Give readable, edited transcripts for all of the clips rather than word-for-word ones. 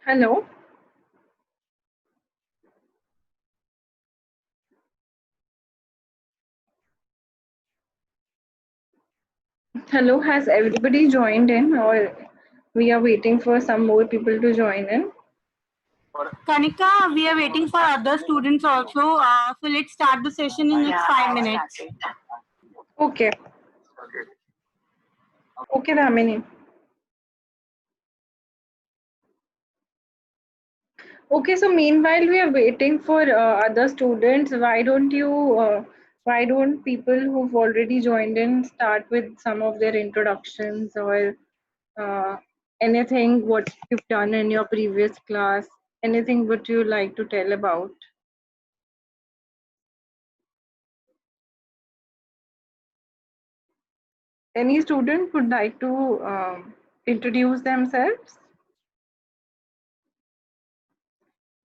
Hello. Hello, has everybody joined in or we are waiting for some more people to join in? Kanika, we are waiting for other students also. So let's start the session in next 5 minutes. Okay. Okay, Dhamini. Okay, so meanwhile we are waiting for other students. Why don't people who've already joined in start with some of their introductions or uh, anything what you've done in your previous class, anything what you like to tell about? Any student would like to introduce themselves?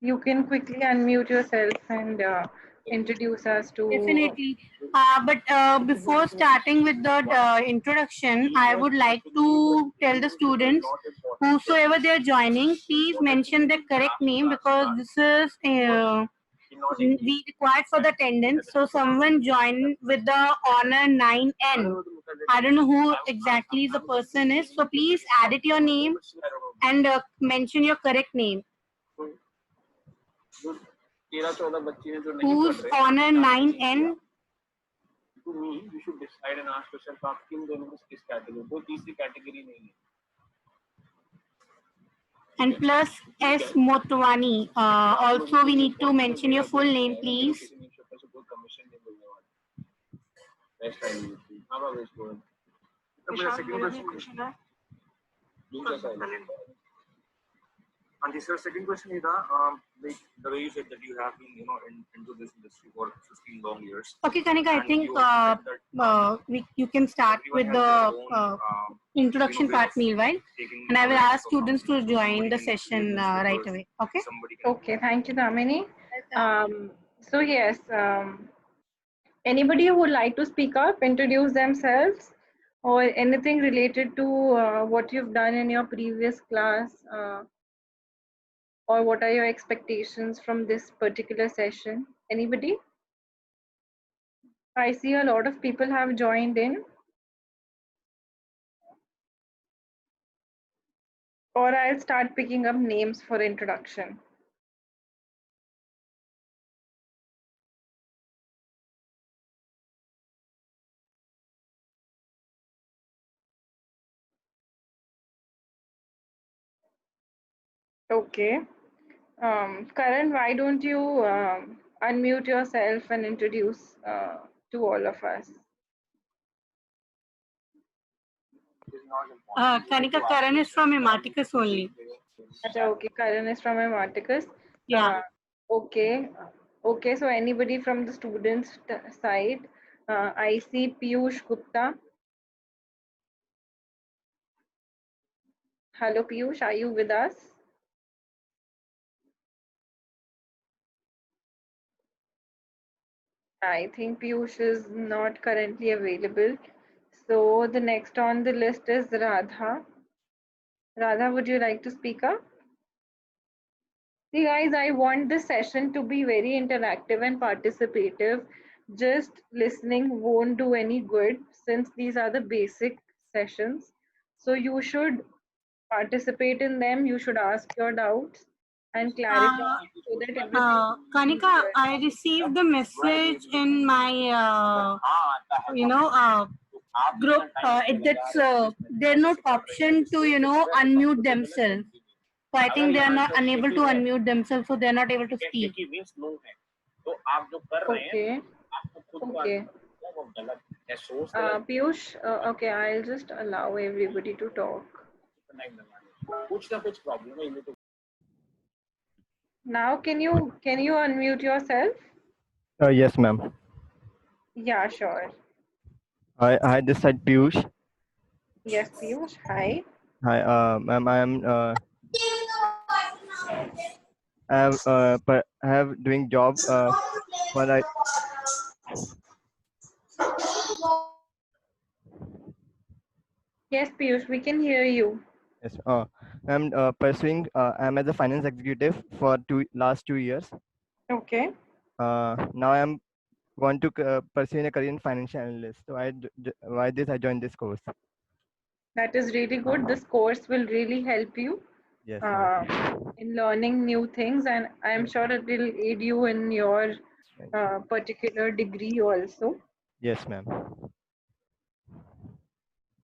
You can quickly unmute yourself and introduce us to. Definitely. But before starting with the introduction, I would like to tell the students, whosoever they are joining, please mention the correct name because this is we required for the attendance. So someone join with the honor 9N. I don't know who exactly the person is. So please edit your name and mention your correct name. Who's honor 9N? To me, you should decide and ask yourself, आप किन दोनों में किस category, दो तीसरी category नहीं है. And plus S Motwani. Also, we need to mention your full name, please. Sir, second question is like the way you said that you have been, into this industry for 15 long years. Okay, Kanika, I think you can start with the introduction part meanwhile, and I will ask students to join the session right away. Okay? Okay, thank you, Damini. So yes, anybody who would like to speak up, introduce themselves, or anything related to what you've done in your previous class, or what are your expectations from this particular session? Anybody? I see a lot of people have joined in. Or I'll start picking up names for introduction. Okay. Karan, why don't you unmute yourself and introduce to all of us? Kanika, Karan is from Ematicus only. Okay, Karan is from Ematicus. Yeah. Okay. Okay, so anybody from the students side? I see Piyush Gupta. Hello, Piyush, are you with us? I think Piyush is not currently available. So the next on the list is Radha. Radha, would you like to speak up? See, guys, I want this session to be very interactive and participative. Just listening won't do any good since these are the basic sessions. So you should participate in them. You should ask your doubts and clarify so that everything. Kanika, I received the message in my, group. They're not option to, unmute themselves. So I think they are not unable to unmute themselves, so they are not able to speak. Okay. Okay. Piyush, okay, I'll just allow everybody to talk. Now, can you unmute yourself? Yes, ma'am. Yeah, sure. Hi, this side Piyush. Yes, Piyush. Hi. Hi, ma'am. I have doing job. But I Yes, Piyush, we can hear you. Yes. I'm pursuing. I'm as a finance executive for last 2 years. Okay. Now I'm want to pursue a career in financial analyst. So why this I joined this course. That is really good. This course will really help you Yes, uh, ma'am. in learning new things, and I'm sure it will aid you in your particular degree also. Yes, ma'am.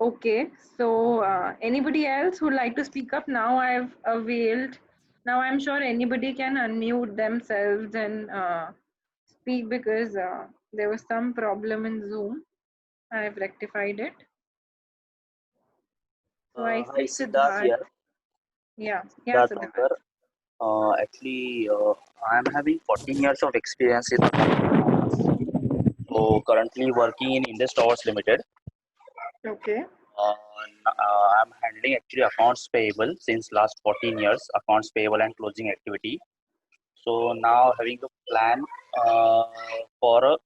Okay, so anybody else who'd like to speak up? Now I've availed. Now I'm sure anybody can unmute themselves and speak, because there was some problem in Zoom. I've rectified it. So I Hi, see Siddharth Siddharth. here. Yeah, yeah, Siddharth Siddharth. Thakur. Actually, I'm having 14 years of experience in finance. So currently working in Indus Towers Limited. Okay, I'm handling actually accounts payable since last 14 years, accounts payable and closing activity. So now having a plan for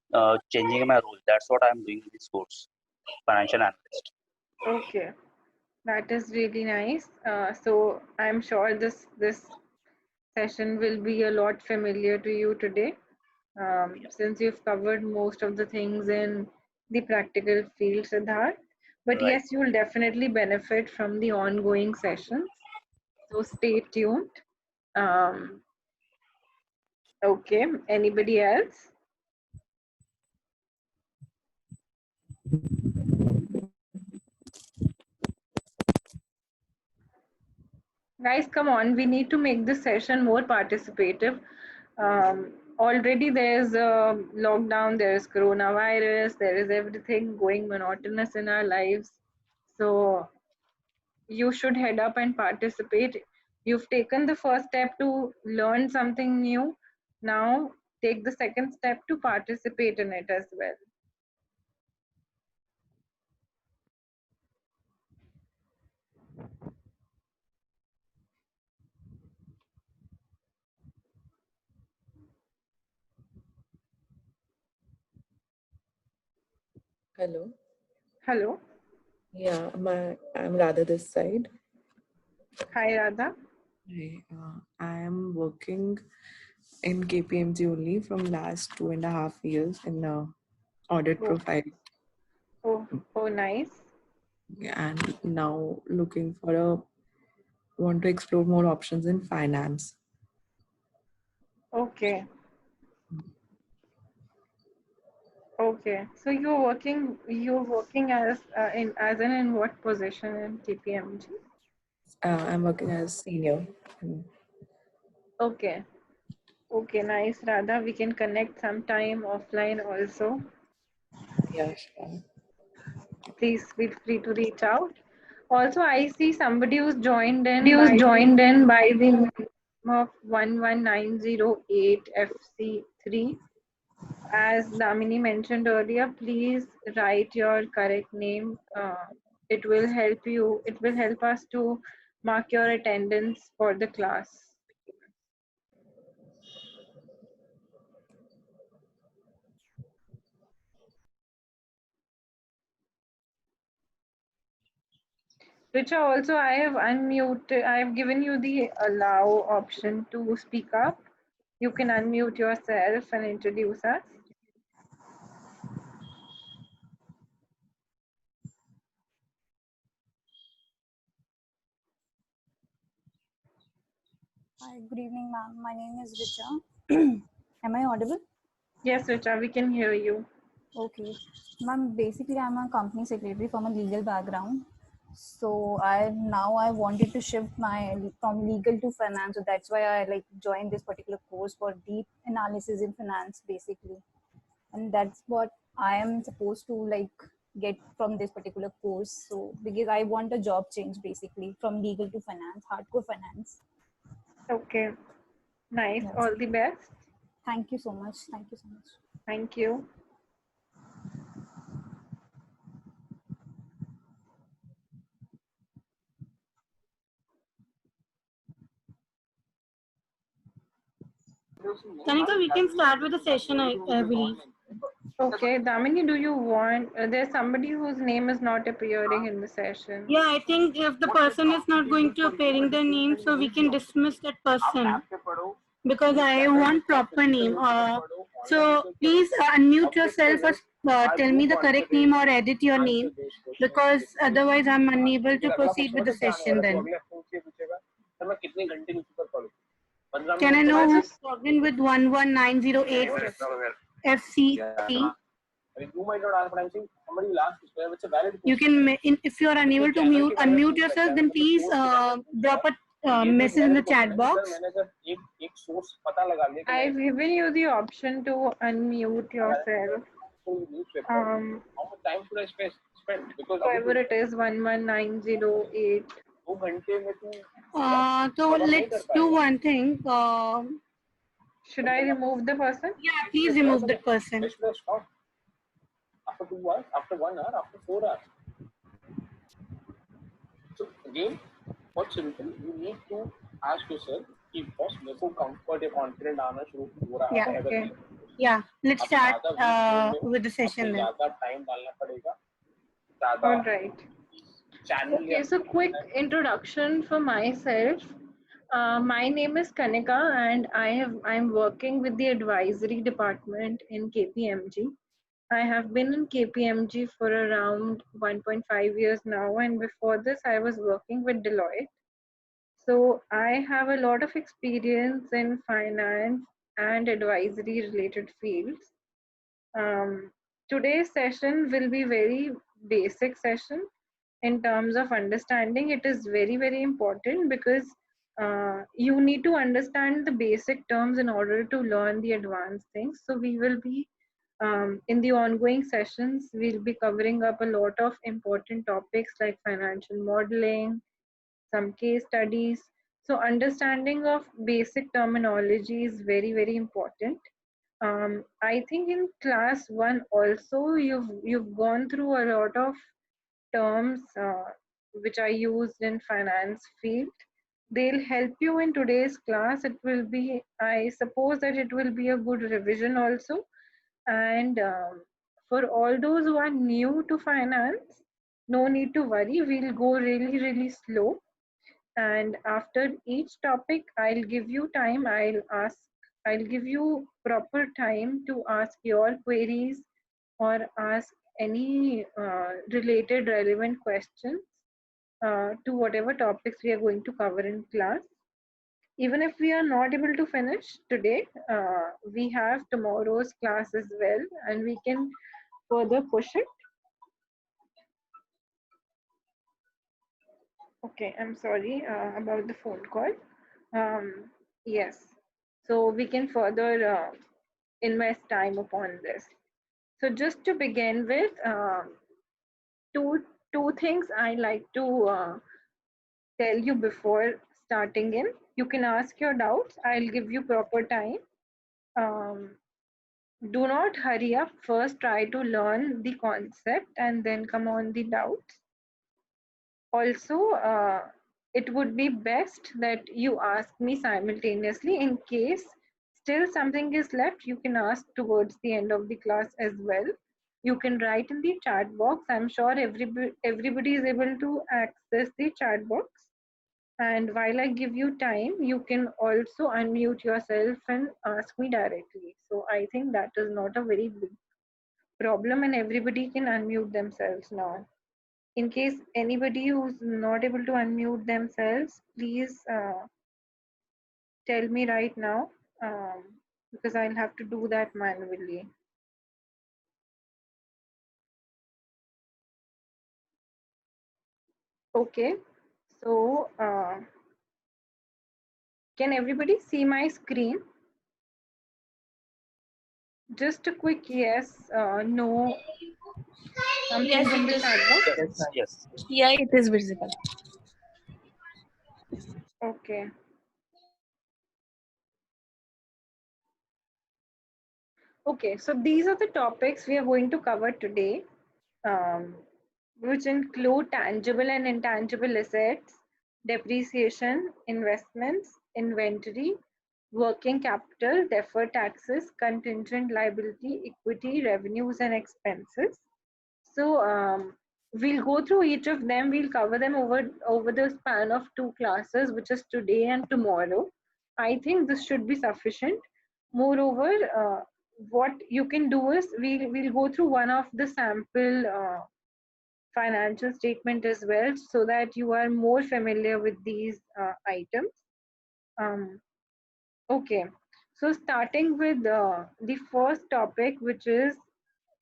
changing my role. That's what I'm doing in this course, financial analyst. okay. That is really nice. So I'm sure this session will be a lot familiar to you today, since you've covered most of the things in the practical field, Siddharth. But Right. yes, you will definitely benefit from the ongoing sessions. So stay tuned. Um, okay. Anybody else? Guys, come on. We need to make this session more participative. Already there's a lockdown, there's coronavirus, there is everything going monotonous in our lives. So you should head up and participate. You've taken the first step to learn something new. Now take the second step to participate in it as well. Hello. Hello. Yeah, I'm Radha this side. Hi, Radha. Hi, I am working in KPMG only from last 2.5 years in audit Oh, profile, oh, nice. and now looking for want to explore more options in finance. Okay. Okay. So you're working as in what position in KPMG? I'm working as senior. Okay. Okay, nice, Radha. We can connect sometime offline also. Yeah, sure. Please feel free to reach out. Also, I see somebody who's joined in Who's by the joined in by the name of 11908 FC3. As Damini mentioned earlier, please write your correct name. It will help you. It will help us to mark your attendance for the class. Richa, also I have unmuted. I have given you the allow option to speak up. You can unmute yourself and introduce us. Hi, good evening, ma'am. My name is Richa. Am I audible? Yes, Richa, we can hear you. Okay. Ma'am, basically, I'm a company secretary from a legal background. So I wanted to shift my from legal to finance. So that's why I like joined this particular course for deep analysis in finance, basically. And that's what I am supposed to like get from this particular course. So because I want a job change, basically, from legal to finance, hardcore finance. Okay, nice. Yes. All the best. Thank you so much. Thank you so much. Thank you. Tanika, we can start with the session, I believe. Okay, Damini, do you want, there's somebody whose name is not appearing in the session. Yeah, I think if the person is not going to appearing their name, so we can dismiss that person because I want proper name. So please unmute yourself or tell me the correct name or edit your name because otherwise I'm unable to proceed with the session then. Can I know who's logged in with 11908 FCC? You can, if you are unable to unmute yourself, then please drop a message in the chat box. I've given you the option to unmute yourself. Whoever it is, 11908. So let's do one thing. Should I remove the person? Yeah, please remove that person. After 2 hours, after 1 hour, after 4 hours. So again, what's simple? You need to ask yourself, if boss मेरे को comfort या confident आना शुरू हो रहा Yeah, है okay. Yeah, let's start with the session then. ज़्यादा time डालना पड़ेगा. All right. Okay, so quick introduction for myself. My name is Kanika and I'm working with the advisory department in KPMG. I have been in KPMG for around 1.5 years now, and before this I was working with Deloitte. So I have a lot of experience in finance and advisory related fields. Today's session will be very basic session in terms of understanding. It is very, very important because you need to understand the basic terms in order to learn the advanced things. So we will be in the ongoing sessions, we'll be covering up a lot of important topics like financial modeling, some case studies. So understanding of basic terminology is very, very important. I think in class 1 also you've gone through a lot of terms which are used in finance field. They'll help you in today's class. It will be, I suppose that it will be a good revision also. And for all those who are new to finance, no need to worry. We'll go really, really slow. And after each topic, I'll give you time. I'll give you proper time to ask your queries or ask any related relevant questions to whatever topics we are going to cover in class. Even if we are not able to finish today, we have tomorrow's class as well, and we can further push it. Okay, I'm sorry about the phone call. Yes, so we can further invest time upon this. So just to begin with, two things I like to tell you before starting in. You can ask your doubts. I'll give you proper time. Do not hurry up. First, try to learn the concept and then come on the doubts. Also, it would be best that you ask me simultaneously. In case still something is left, you can ask towards the end of the class as well. You can write in the chat box. I'm sure everybody is able to access the chat box. And while I give you time, you can also unmute yourself and ask me directly. So I think that is not a very big problem, and everybody can unmute themselves now. In case anybody who's not able to unmute themselves, please tell me right now, because I'll have to do that manually. Okay, so can everybody see my screen? Just a quick yes, no. Yes, In the chat box. Yes. Yeah, it is visible. Okay. Okay, so these are the topics we are going to cover today, which include tangible and intangible assets, depreciation, investments, inventory, working capital, deferred taxes, contingent liability, equity, revenues, and expenses. So we'll go through each of them. We'll cover them over the span of 2 classes, which is today and tomorrow. I think this should be sufficient. Moreover, what you can do is we'll go through one of the sample financial statement as well, so that you are more familiar with these items. Um, okay, so starting with the first topic, which is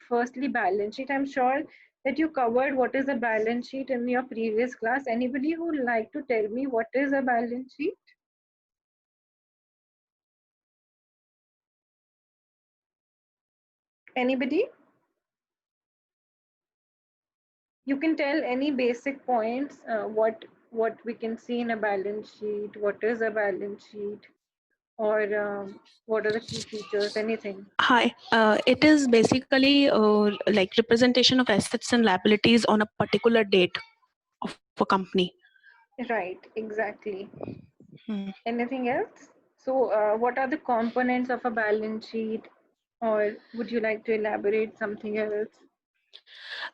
firstly balance sheet. I'm sure that you covered what is a balance sheet in your previous class. Anybody who would like to tell me what is a balance sheet? Anybody? You can tell any basic points, what we can see in a balance sheet, what is a balance sheet, or what are the key features, anything. Hi, it is basically like representation of assets and liabilities on a particular date of a company. Right, exactly. Hmm. Anything else? So what are the components of a balance sheet, or would you like to elaborate something else?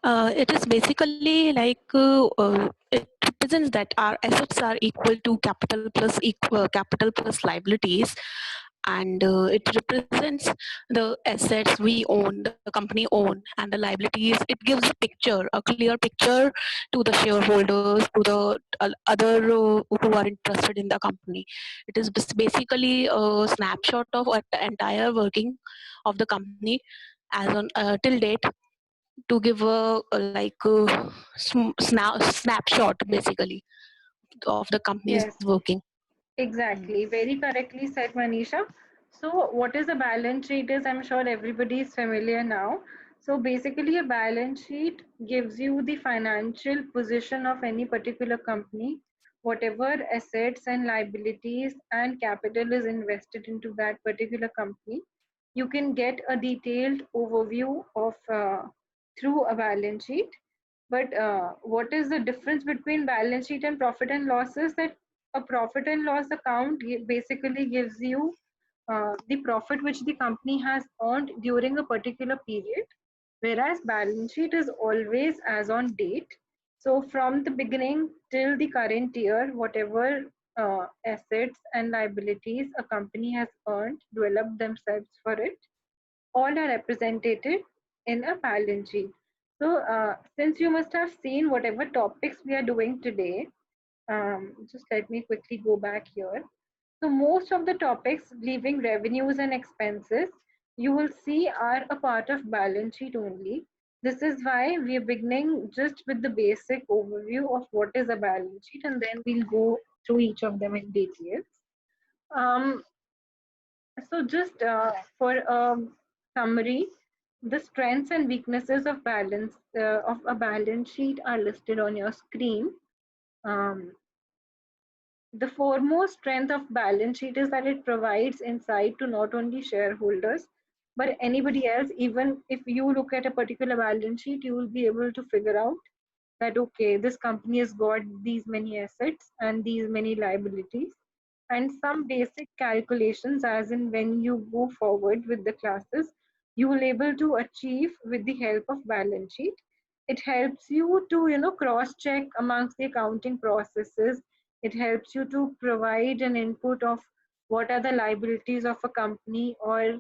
It is basically like it represents that our assets are equal to capital plus liabilities, and it represents the assets we own, the company own, and the liabilities. It gives a clear picture to the shareholders, to the other who are interested in the company. It is basically a snapshot of the entire working of the company as on till date, to give snapshot basically of the company's Yes, working. exactly. Very correctly said, Manisha. So, what is a balance sheet is, I'm sure everybody is familiar now. So, basically, a balance sheet gives you the financial position of any particular company, whatever assets and liabilities and capital is invested into that particular company. You can get a detailed overview of through a balance sheet. But what is the difference between balance sheet and profit and loss is that a profit and loss account basically gives you the profit which the company has earned during a particular period, whereas balance sheet is always as on date. So from the beginning till the current year, whatever assets and liabilities a company has earned, developed themselves for it, all are represented in a balance sheet. So, since you must have seen whatever topics we are doing today, just let me quickly go back here. So, most of the topics, leaving revenues and expenses, you will see are a part of balance sheet only. This is why we are beginning just with the basic overview of what is a balance sheet, and then we'll go through each of them in details. Um, so just for a summary, the strengths and weaknesses of a balance sheet are listed on your screen. Um, the foremost strength of balance sheet is that it provides insight to not only shareholders but anybody else. Even if you look at a particular balance sheet, you will be able to figure out that okay, this company has got these many assets and these many liabilities, and some basic calculations, as in when you go forward with the classes, you will able to achieve with the help of balance sheet. It helps you to cross check amongst the accounting processes. It helps you to provide an input of what are the liabilities of a company, or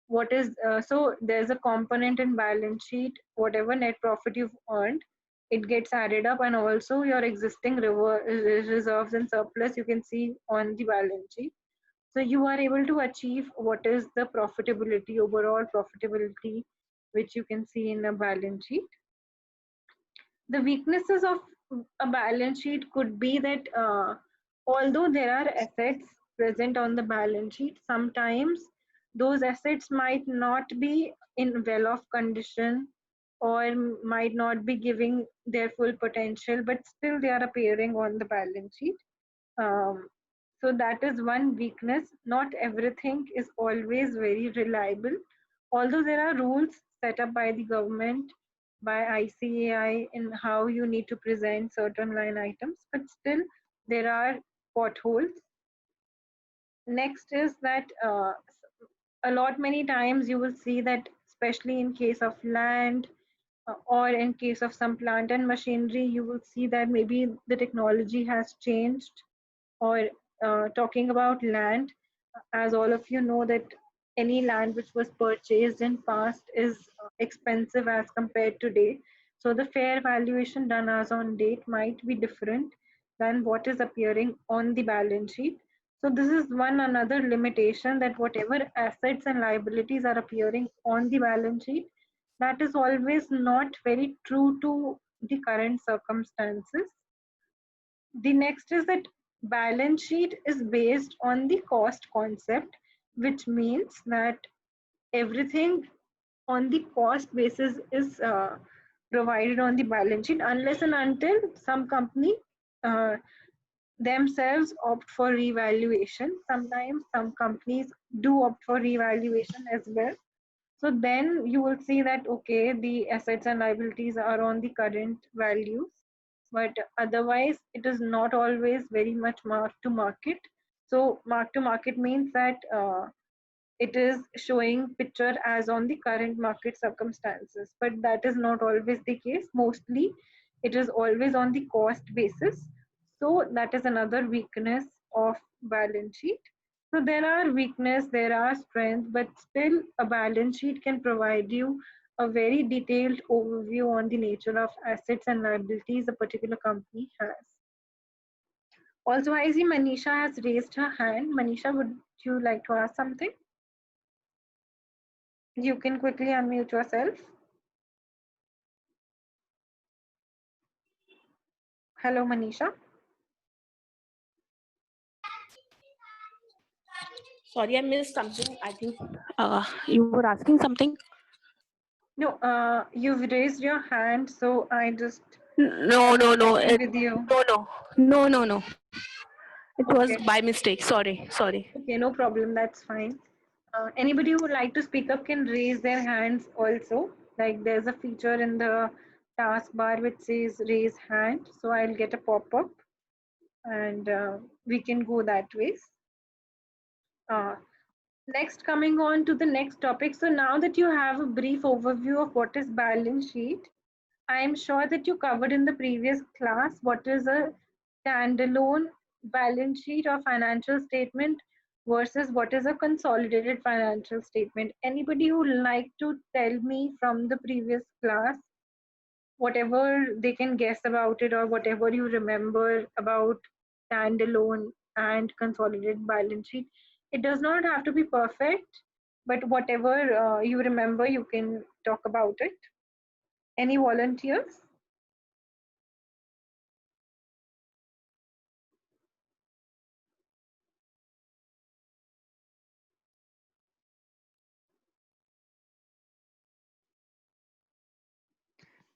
what is so there's a component in balance sheet, whatever net profit you've earned, it gets added up, and also your existing reserves and surplus you can see on the balance sheet. So you are able to achieve what is the profitability, overall profitability, which you can see in a balance sheet. The weaknesses of a balance sheet could be that although there are assets present on the balance sheet, sometimes those assets might not be in well off condition, or might not be giving their full potential, but still they are appearing on the balance sheet. um, so that is one weakness. Not everything is always very reliable. Although there are rules set up by the government, by ICAI, in how you need to present certain line items, but still there are potholes. Next is that a lot many times you will see that, especially in case of land or in case of some plant and machinery, you will see that maybe the technology has changed. Or talking about land, as all of you know that any land which was purchased in past is expensive as compared to today. So the fair valuation done as on date might be different than what is appearing on the balance sheet. So this is one another limitation, that whatever assets and liabilities are appearing on the balance sheet, that is always not very true to the current circumstances. The next is that balance sheet is based on the cost concept, which means that everything on the cost basis is provided on the balance sheet, unless and until some company uh, themselves opt for revaluation. Sometimes some companies do opt for revaluation as well. So then you will see that, okay, the assets and liabilities are on the current values, but otherwise it is not always very much mark to market. So mark to market means that it is showing picture as on the current market circumstances, but that is not always the case. Mostly it is always on the cost basis. So that is another weakness of balance sheet. So there are weakness, there are strengths, but still a balance sheet can provide you a very detailed overview on the nature of assets and liabilities a particular company has. Also, I see Manisha has raised her hand. Manisha, would you like to ask something? You can quickly unmute yourself. Hello, Manisha. Sorry, I missed something. I think you were asking something. No, you've raised your hand, so I just No, no, no. checking with you. No. It was Okay. by mistake. Sorry. Okay, no problem. That's fine. Anybody who would like to speak up can raise their hands also. Like there's a feature in the taskbar which says raise hand. So I'll get a pop-up and we can go that way. Next, coming on to the next topic. So now that you have a brief overview of what is balance sheet, I am sure that you covered in the previous class what is a standalone balance sheet or financial statement versus what is a consolidated financial statement. Anybody who would like to tell me from the previous class whatever they can guess about it, or whatever you remember about standalone and consolidated balance sheet? It does not have to be perfect, but whatever you remember, you can talk about it. Any volunteers?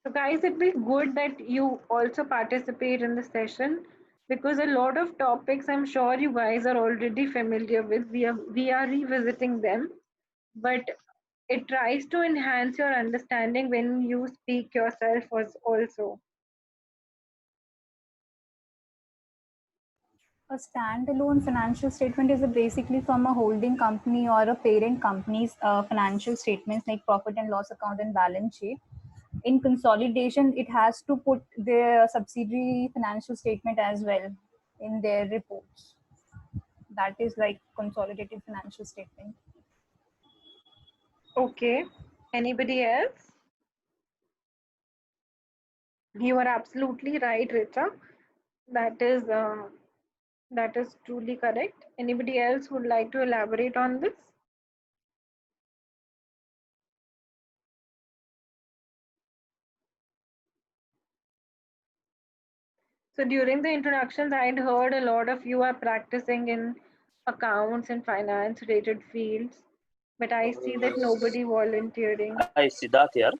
So guys, it will be good that you also participate in the session, because a lot of topics I'm sure you guys are already familiar with. We are revisiting them, but it tries to enhance your understanding when you speak yourself also. A standalone financial statement is basically from a holding company or a parent company's financial statements like profit and loss account and balance sheet. In consolidation, it has to put their subsidiary financial statement as well in their reports. That is like consolidated financial statement. Okay. Anybody else? You are absolutely right, Richa. That is truly correct. Anybody else would like to elaborate on this? So during the introductions, I'd heard a lot of you are practicing in accounts and finance related fields, but I see that nobody volunteering. Hi, Siddharth here. Hi,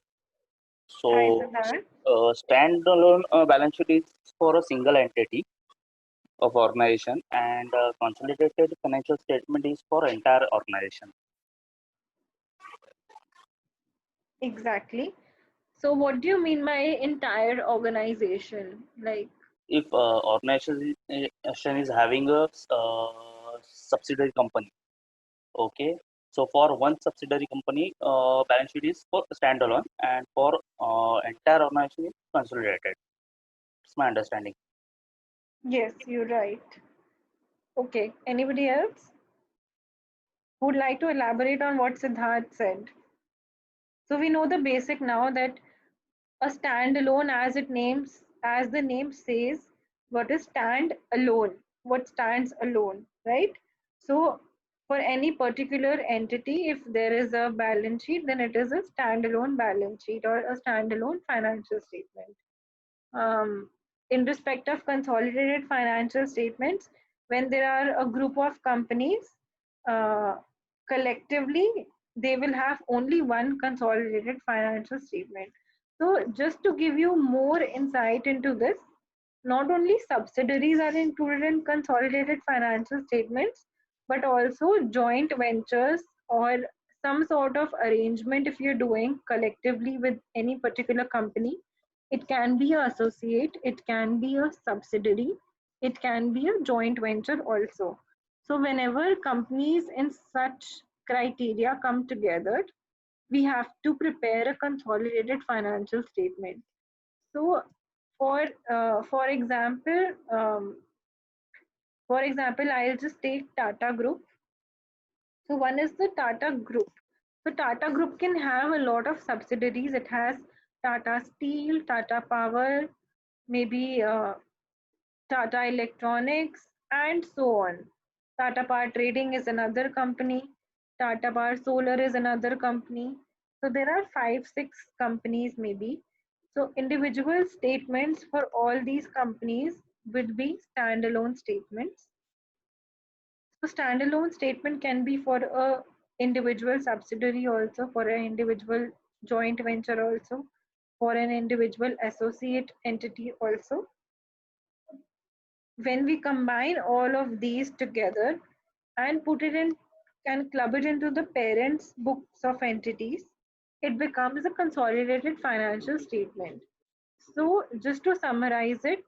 So, Siddharth. standalone balance sheet is for a single entity of organization, and consolidated financial statement is for entire organization. Exactly. So what do you mean by entire organization? Like, If organization is having a subsidiary company. Okay, so for one subsidiary company, balance sheet is for standalone, and for entire organization is consolidated. It's my understanding. Yes, you're right. Okay, anybody else who would like to elaborate on what Siddharth said? So we know the basic now that a standalone, as the name says, what is stand alone? What stands alone, right? So for any particular entity, if there is a balance sheet, then it is a standalone balance sheet or a standalone financial statement. In respect of consolidated financial statements, when there are a group of companies, uh, collectively, they will have only one consolidated financial statement. So just to give you more insight into this, not only subsidiaries are included in consolidated financial statements, but also joint ventures or some sort of arrangement if you're doing collectively with any particular company. It can be an associate, it can be a subsidiary, it can be a joint venture also. So whenever companies in such criteria come together, we have to prepare a consolidated financial statement. So for example, I'll just take Tata Group. So one is the Tata Group. So Tata Group can have a lot of subsidiaries. It has Tata Steel, Tata Power, maybe Tata Electronics, and so on. Tata Power Trading is another company. Tata Power Solar is another company. So there are 5, 6 companies maybe. So individual statements for all these companies would be standalone statements. So standalone statement can be for a individual subsidiary also, for an individual joint venture also, for an individual associate entity also. When we combine all of these together and put it in and club it into the parents' books of entities, it becomes a consolidated financial statement. So just to summarize it,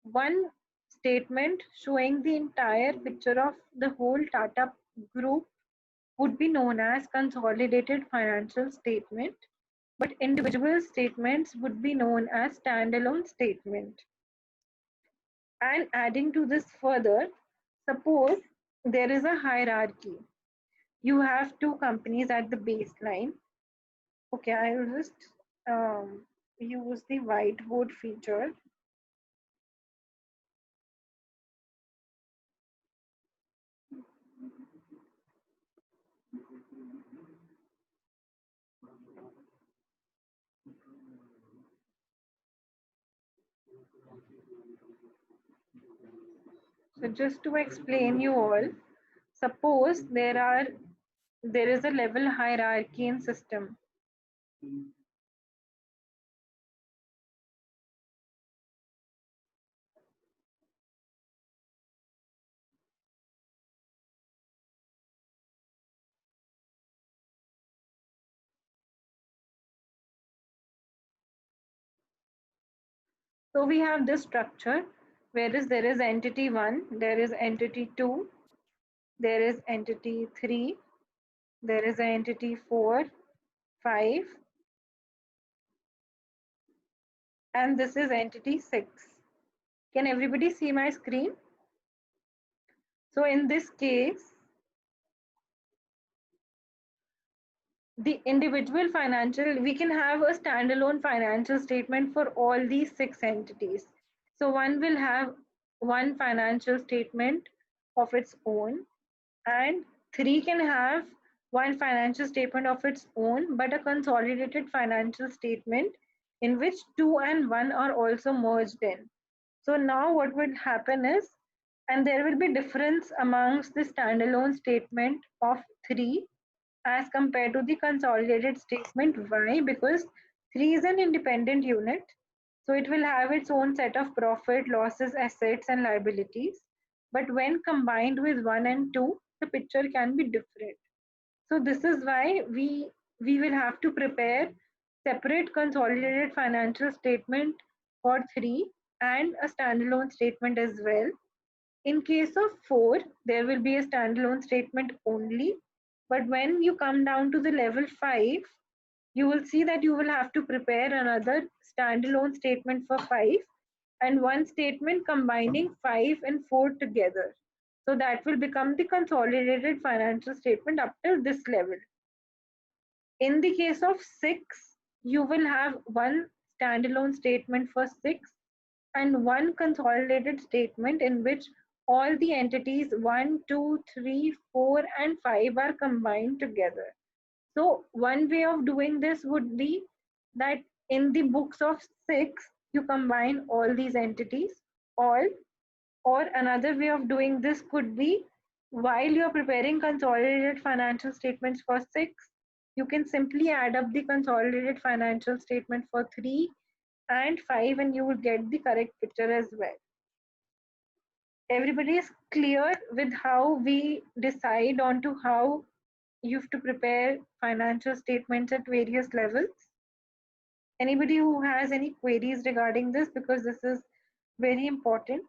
one statement showing the entire picture of the whole Tata Group would be known as consolidated financial statement, but individual statements would be known as standalone statement. And adding to this further, suppose there is a hierarchy. You have two companies at the baseline. Okay, I will just use the whiteboard feature. So just to explain you all, suppose there is a level hierarchy in system. So we have this structure, whereas there is entity 1, there is entity 2, there is entity 3, there is entity 4, 5, and this is entity 6. Can everybody see my screen? So in this case, the individual financial, we can have a standalone financial statement for all these 6 entities. So one will have one financial statement of its own, and 3 can have one financial statement of its own, but a consolidated financial statement in which 2 and 1 are also merged in. So now what would happen is, and there will be difference amongst the standalone statement of 3 as compared to the consolidated statement. Why? Because 3 is an independent unit. So it will have its own set of profit, losses, assets, and liabilities. But when combined with 1 and 2, the picture can be different. So this is why we will have to prepare separate consolidated financial statement for 3 and a standalone statement as well. In case of 4, there will be a standalone statement only. But when you come down to the level 5, you will see that you will have to prepare another standalone statement for 5 and one statement combining 5 and 4 together. So that will become the consolidated financial statement up till this level. In the case of 6, you will have one standalone statement for 6 and one consolidated statement in which all the entities 1, 2, 3, 4, and 5 are combined together. So one way of doing this would be that in the books of 6, you combine all these entities, all, or another way of doing this could be while you're preparing consolidated financial statements for 6, you can simply add up the consolidated financial statement for 3 and 5 and you will get the correct picture as well. Everybody is clear with how we decide on to how you have to prepare financial statements at various levels? Anybody who has any queries regarding this, because this is very important?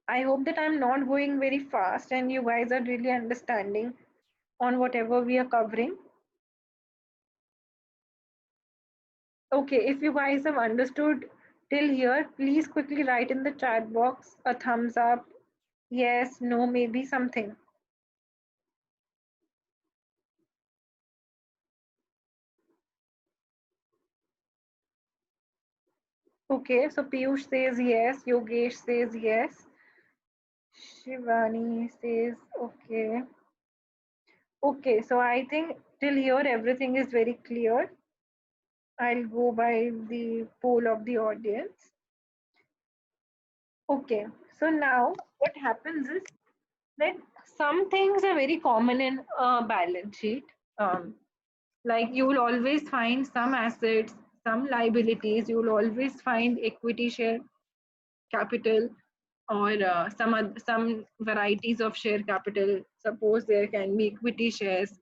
I hope that I'm not going very fast and you guys are really understanding on whatever we are covering. Okay, if you guys have understood till here, please quickly write in the chat box a thumbs up, yes, no, maybe something. Okay, so Piyush says yes, Yogesh says yes, Shivani says okay. Okay, so I think till here everything is very clear. I'll go by the poll of the audience. Okay, so now what happens is that some things are very common in a balance sheet. Like you will always find some assets, some liabilities, you will always find equity share capital or some varieties of share capital. Suppose there can be equity shares,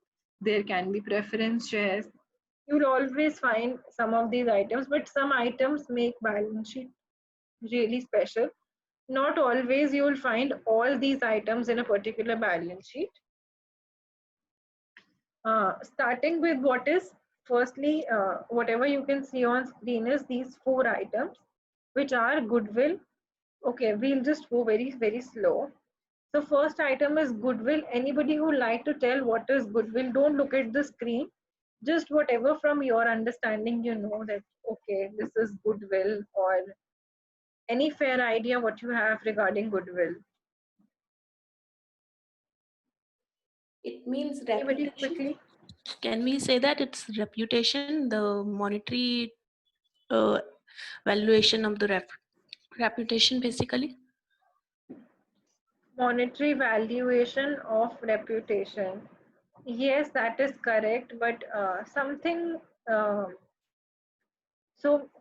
there can be preference shares. You will always find some of these items, but some items make balance sheet really special. Not always you will find all these items in a particular balance sheet. Starting with what is firstly, whatever you can see on screen is these 4 items, which are goodwill. Okay, we'll just go very, very slow. So first item is goodwill. Anybody who like to tell what is goodwill, don't look at the screen. Just whatever from your understanding, you know that, okay, this is goodwill, or any fair idea what you have regarding goodwill. It means Anybody reputation. quickly? Can we say that it's reputation, the monetary uh, valuation of the reputation, basically? Monetary valuation of reputation. Yes, that is correct, but something, so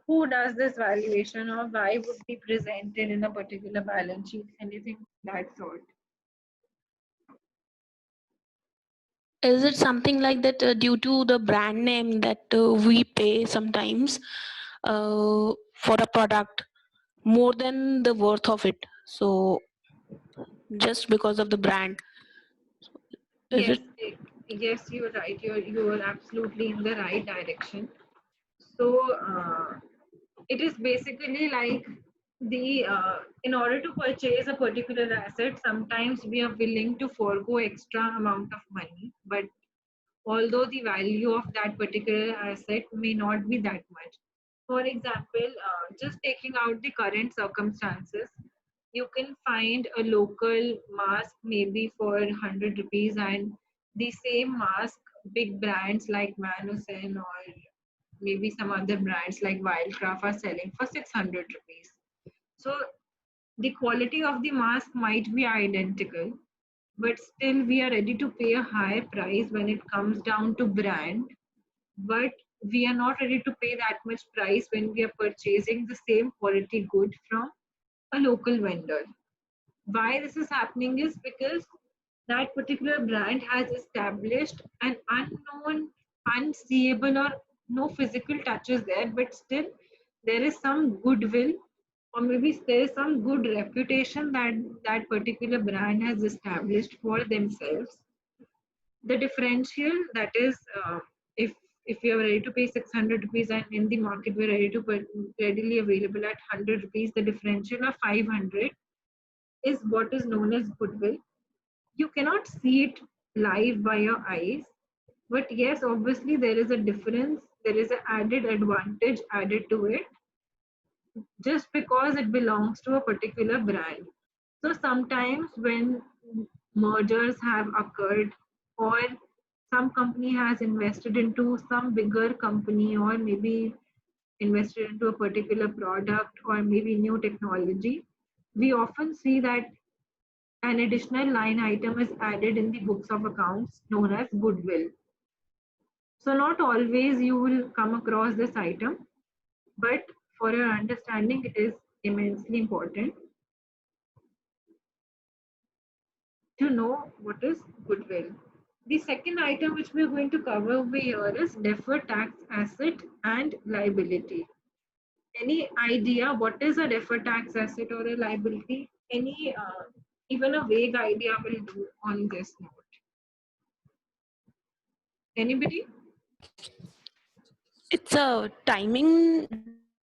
who does this valuation or why would be presented in a particular balance sheet? Anything that sort? Is it something like that due to the brand name that we pay sometimes for a product more than the worth of it? So just because of the brand, is Yes, it? yes, you're right. You're absolutely in the right direction. So it is basically like the in order to purchase a particular asset, sometimes we are willing to forego extra amount of money, but although the value of that particular asset may not be that much. For example, just taking out the current circumstances, you can find a local mask maybe for 100 rupees and the same mask, big brands like Manusen or maybe some other brands like Wildcraft are selling for 600 rupees. So the quality of the mask might be identical, but still we are ready to pay a higher price when it comes down to brand, but we are not ready to pay that much price when we are purchasing the same quality good from a local vendor. Why this is happening is because that particular brand has established an unknown, unseeable, or no physical touches there, but still there is some goodwill, or maybe there is some good reputation that that particular brand has established for themselves. The differential, that is, if you are ready to pay 600 rupees and in the market we're ready to put readily available at 100 rupees, the differential of 500 is what is known as goodwill. You cannot see it live by your eyes, but yes, obviously there is a difference, there is an added advantage added to it just because it belongs to a particular brand. So sometimes when mergers have occurred, or some company has invested into some bigger company, or maybe invested into a particular product, or maybe new technology, we often see that an additional line item is added in the books of accounts known as goodwill. So not always you will come across this item, but for your understanding, it is immensely important to know what is goodwill. The second item which we are going to cover over here is deferred tax asset and liability. Any idea what is a deferred tax asset or a liability? Any, even a vague idea will do on this note. Anybody? It's a timing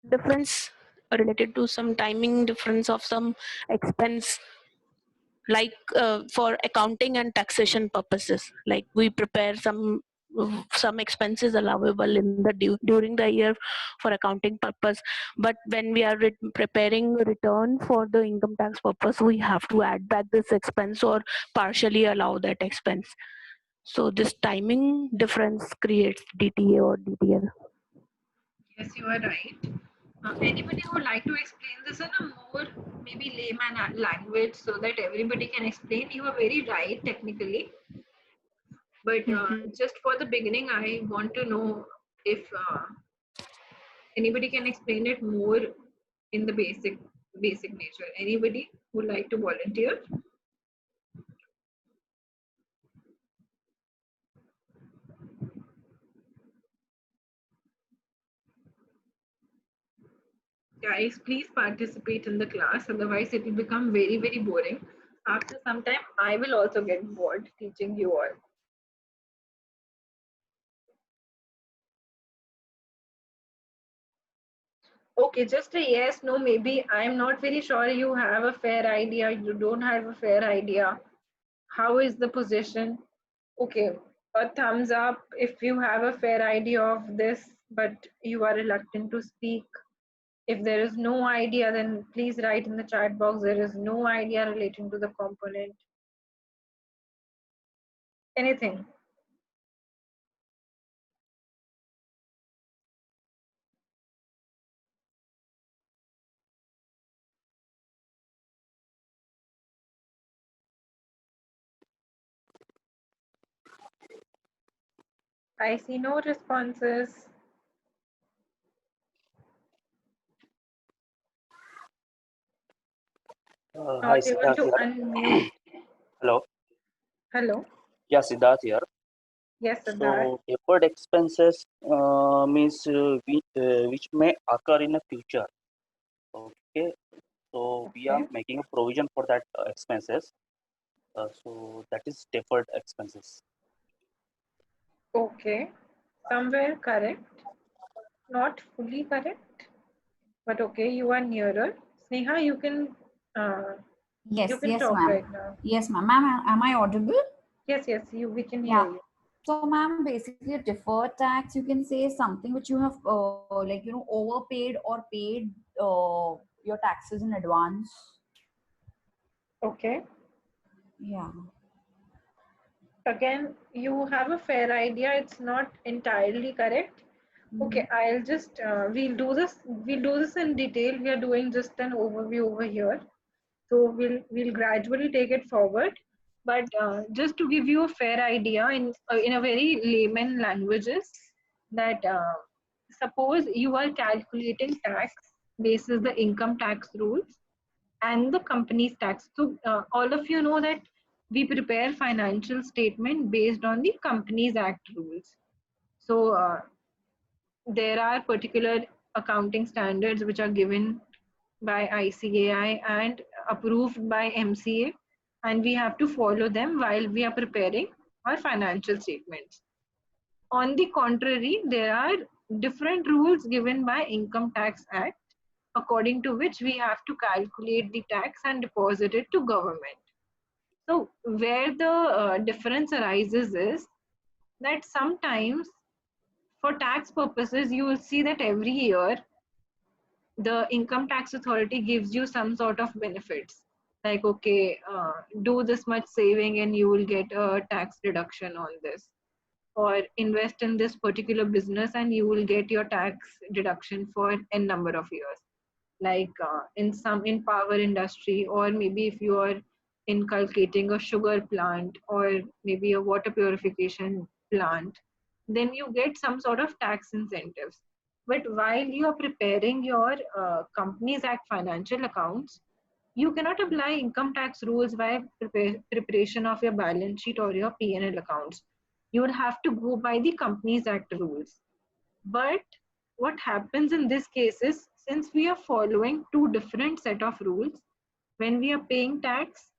difference related to some timing difference of some expense, like for accounting and taxation purposes. Like we prepare some expenses allowable in the during the year for accounting purpose, but when we are preparing return for the income tax purpose, we have to add back this expense or partially allow that expense. So this timing difference creates DTA or DTL. Yes, you are right. Anybody who would like to explain this in a more maybe layman language so that everybody can explain? You are very right technically, but just for the beginning, I want to know if anybody can explain it more in the basic nature. Anybody who would like to volunteer? Guys, please participate in the class, otherwise it will become very, very boring. After some time, I will also get bored teaching you all. Okay, just a yes, no, maybe. I'm not very sure you have a fair idea, you don't have a fair idea. How is the position? Okay, a thumbs up if you have a fair idea of this, but you are reluctant to speak. If there is no idea, then please write in the chat box, there is no idea relating to the component. Anything. I see no responses. Hi, Not able Siddharth to here. unmute. Hello. Hello. Yeah, Siddharth here. Yes, Siddharth. So, deferred expenses means which may occur in the future. Okay. So, we are Okay. making a provision for that expenses. So, that is deferred expenses. Okay. Somewhere correct. Not fully correct, but okay, you are nearer. Sneha, you can Yes, yes, talk ma'am. right now. Yes, ma'am. Ma'am, am I audible? Yes, we can hear Yeah. you. So, ma'am, basically, a deferred tax, you can say something which you have, like, overpaid or paid your taxes in advance. Okay. Yeah. Again, you have a fair idea. It's not entirely correct. Okay, I'll just we'll do this in detail. We are doing just an overview over here, so we'll gradually take it forward. But just to give you a fair idea in a very layman languages, that suppose you are calculating tax basis the income tax rules and the company's tax. So all of you know that we prepare financial statement based on the Companies Act rules. So there are particular accounting standards which are given by ICAI and approved by MCA, and we have to follow them while we are preparing our financial statements. On the contrary, there are different rules given by Income Tax Act, according to which we have to calculate the tax and deposit it to government. So where the difference arises is that sometimes for tax purposes, you will see that every year the income tax authority gives you some sort of benefits. Like, okay, do this much saving and you will get a tax deduction on this. Or invest in this particular business and you will get your tax deduction for n number of years. Like in power industry, or maybe if you are inculcating a sugar plant or maybe a water purification plant, then you get some sort of tax incentives. But while you are preparing your Companies Act financial accounts, you cannot apply income tax rules by preparation of your balance sheet or your P&L accounts. You will have to go by the Companies Act rules. But what happens in this case is, since we are following two different set of rules, when we are paying tax,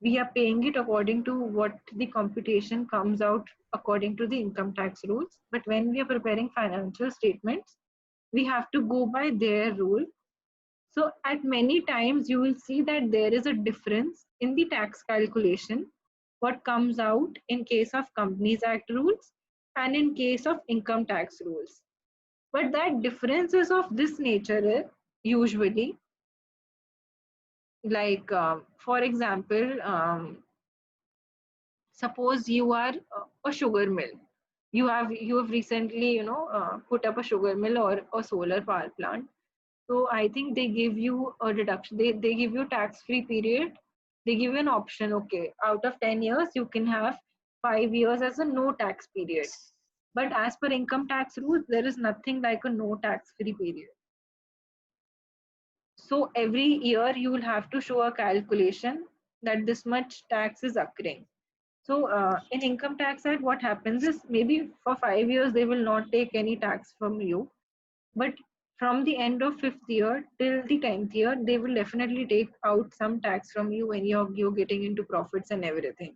we are paying it according to what the computation comes out according to the income tax rules. But when we are preparing financial statements, we have to go by their rule. So at many times you will see that there is a difference in the tax calculation, what comes out in case of Companies Act rules and in case of income tax rules. But that difference is of this nature usually, like for example, suppose you are a sugar mill. You have recently put up a sugar mill or a solar power plant. So I think they give you a deduction. They give you tax-free period. They give you an option. Okay, out of 10 years, you can have 5 years as a no tax period. But as per income tax rules, there is nothing like a no tax-free period. So every year you will have to show a calculation that this much tax is occurring. So in Income Tax Act, what happens is maybe for 5 years, they will not take any tax from you. But from the end of 5th year till the 10th year, they will definitely take out some tax from you when you're getting into profits and everything.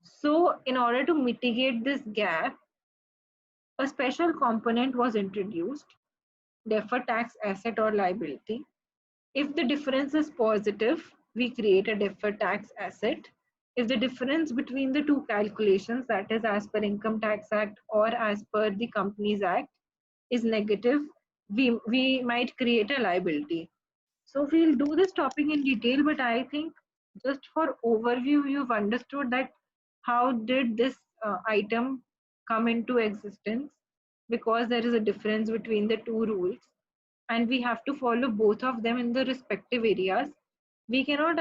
So in order to mitigate this gap, a special component was introduced, deferred tax asset or liability. If the difference is positive, we create a deferred tax asset. If the difference between the two calculations, that is as per Income Tax Act or as per the Companies Act, is negative, we might create a liability. So we'll do this topic in detail, but I think just for overview, you've understood that how did this item come into existence, because there is a difference between the two rules and we have to follow both of them in the respective areas. We cannot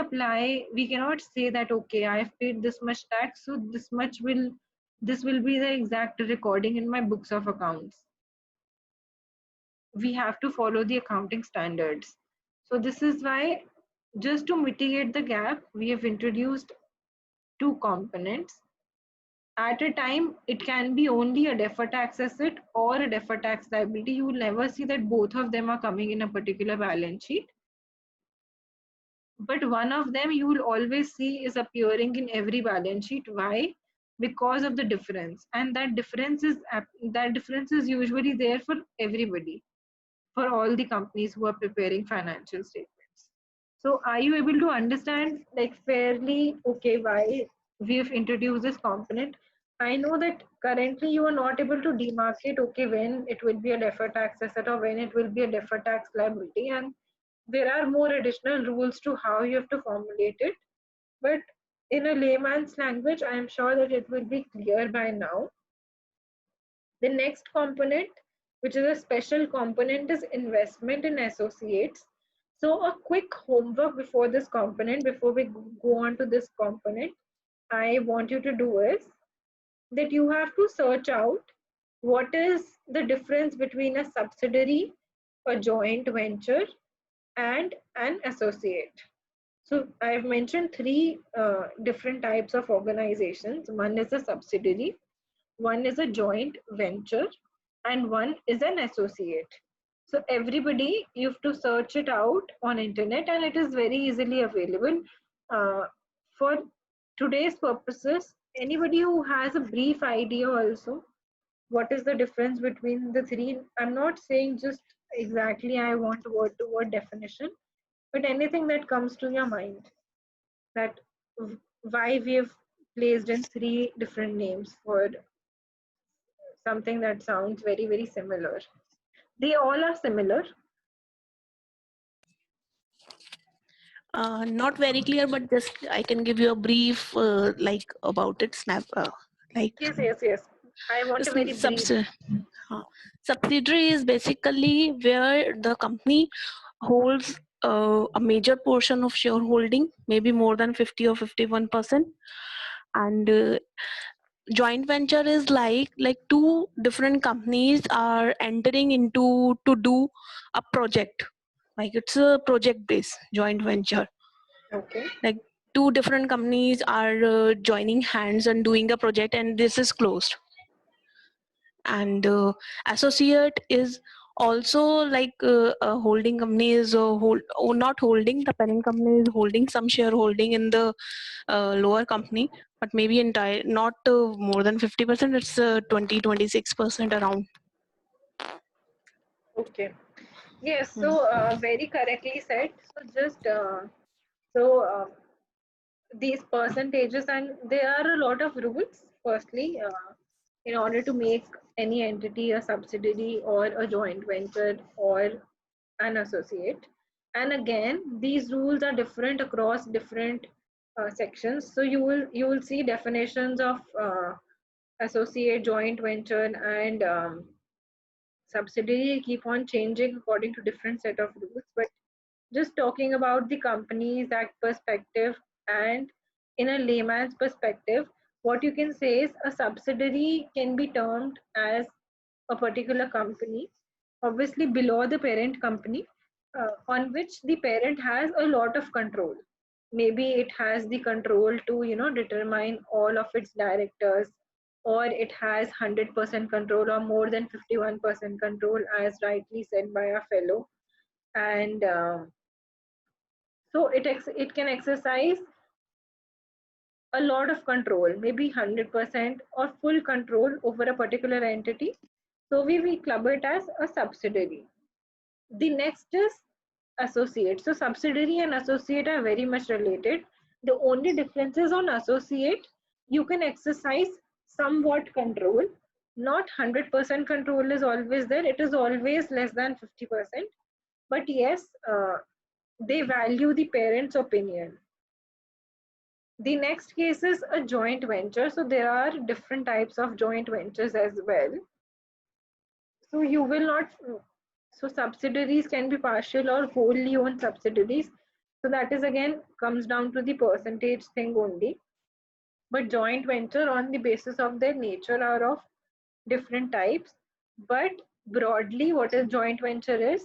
say that, okay, I've paid this much tax, so this will be the exact recording in my books of accounts. We have to follow the accounting standards. So this is why, just to mitigate the gap, we have introduced two components. At a time, it can be only a deferred tax asset or a deferred tax liability. You will never see that both of them are coming in a particular balance sheet. But one of them you will always see is appearing in every balance sheet. Why? Because of the difference. And that difference is usually there for everybody, for all the companies who are preparing financial statements. So are you able to understand, like, fairly, okay, why we have introduced this component? I know that currently you are not able to demarcate, okay, when it will be a deferred tax asset or when it will be a deferred tax liability, and there are more additional rules to how you have to formulate it. But in a layman's language, I am sure that it will be clear by now. The next component, which is a special component, is investment in associates. So a quick homework before this component, before we go on to this component, I want you to do is that you have to search out what is the difference between a subsidiary, a joint venture, and an associate. So I've mentioned three different types of organizations. One is a subsidiary, one is a joint venture, and one is an associate. So everybody, you have to search it out on internet, and it is very easily available. For today's purposes, anybody who has a brief idea also, what is the difference between the three? I'm not saying just exactly I want word to word definition, but anything that comes to your mind, that why we have placed in three different names for something that sounds very, very similar. They all are similar. Not very clear, but just I can give you a brief like about it. Like Yes. I want a very brief. Subsidiary is basically where the company holds a major portion of shareholding, maybe more than 50 or 51%, and joint venture is like two different companies are entering into to do a project, like it's a project based joint venture. Okay. Like two different companies are joining hands and doing a project, and this is closed. And associate is also like a holding company is not holding, the parent company is holding some shareholding in the lower company, but maybe entire not more than 50%, it's 20-26% around. Okay. Yes. So very correctly said. So just so these percentages, and there are a lot of rules. Firstly, in order to make any entity a subsidiary or a joint venture or an associate, and again these rules are different across different sections. So you will see definitions of associate, joint venture, and subsidiary keep on changing according to different set of rules. But just talking about the companies act perspective, and in a layman's perspective, what you can say is a subsidiary can be termed as a particular company, obviously below the parent company, on which the parent has a lot of control. Maybe it has the control to determine all of its directors, or it has 100% control or more than 51% control, as rightly said by our fellow. And so it can exercise a lot of control, maybe 100% or full control over a particular entity. So we club it as a subsidiary. The next is associate. So subsidiary and associate are very much related. The only difference is on associate, you can exercise somewhat control. Not 100% control is always there. It is always less than 50%. But yes, they value the parent's opinion. The next case is a joint venture. So there are different types of joint ventures as well. So you will not, so subsidiaries can be partial or wholly owned subsidiaries. So that is again comes down to the percentage thing only. But joint venture on the basis of their nature are of different types. But broadly, what a joint venture is,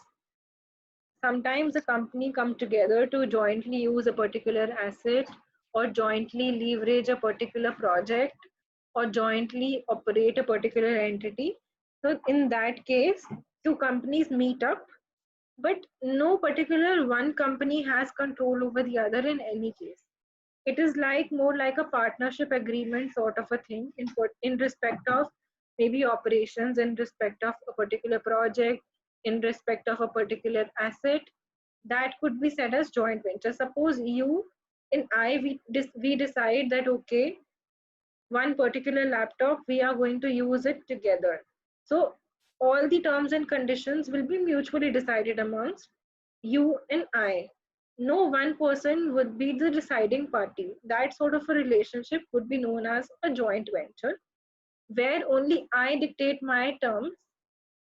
sometimes a company come together to jointly use a particular asset, or jointly leverage a particular project, or jointly operate a particular entity. So in that case, two companies meet up, but no particular one company has control over the other in any case. It is like more like a partnership agreement sort of a thing in respect of maybe operations, in respect of a particular project, in respect of a particular asset. That could be said as joint venture. Suppose you and I, we decide that okay, one particular laptop, we are going to use it together. So all the terms and conditions will be mutually decided amongst you and I. No one person would be the deciding party. That sort of a relationship would be known as a joint venture, where only I dictate my terms.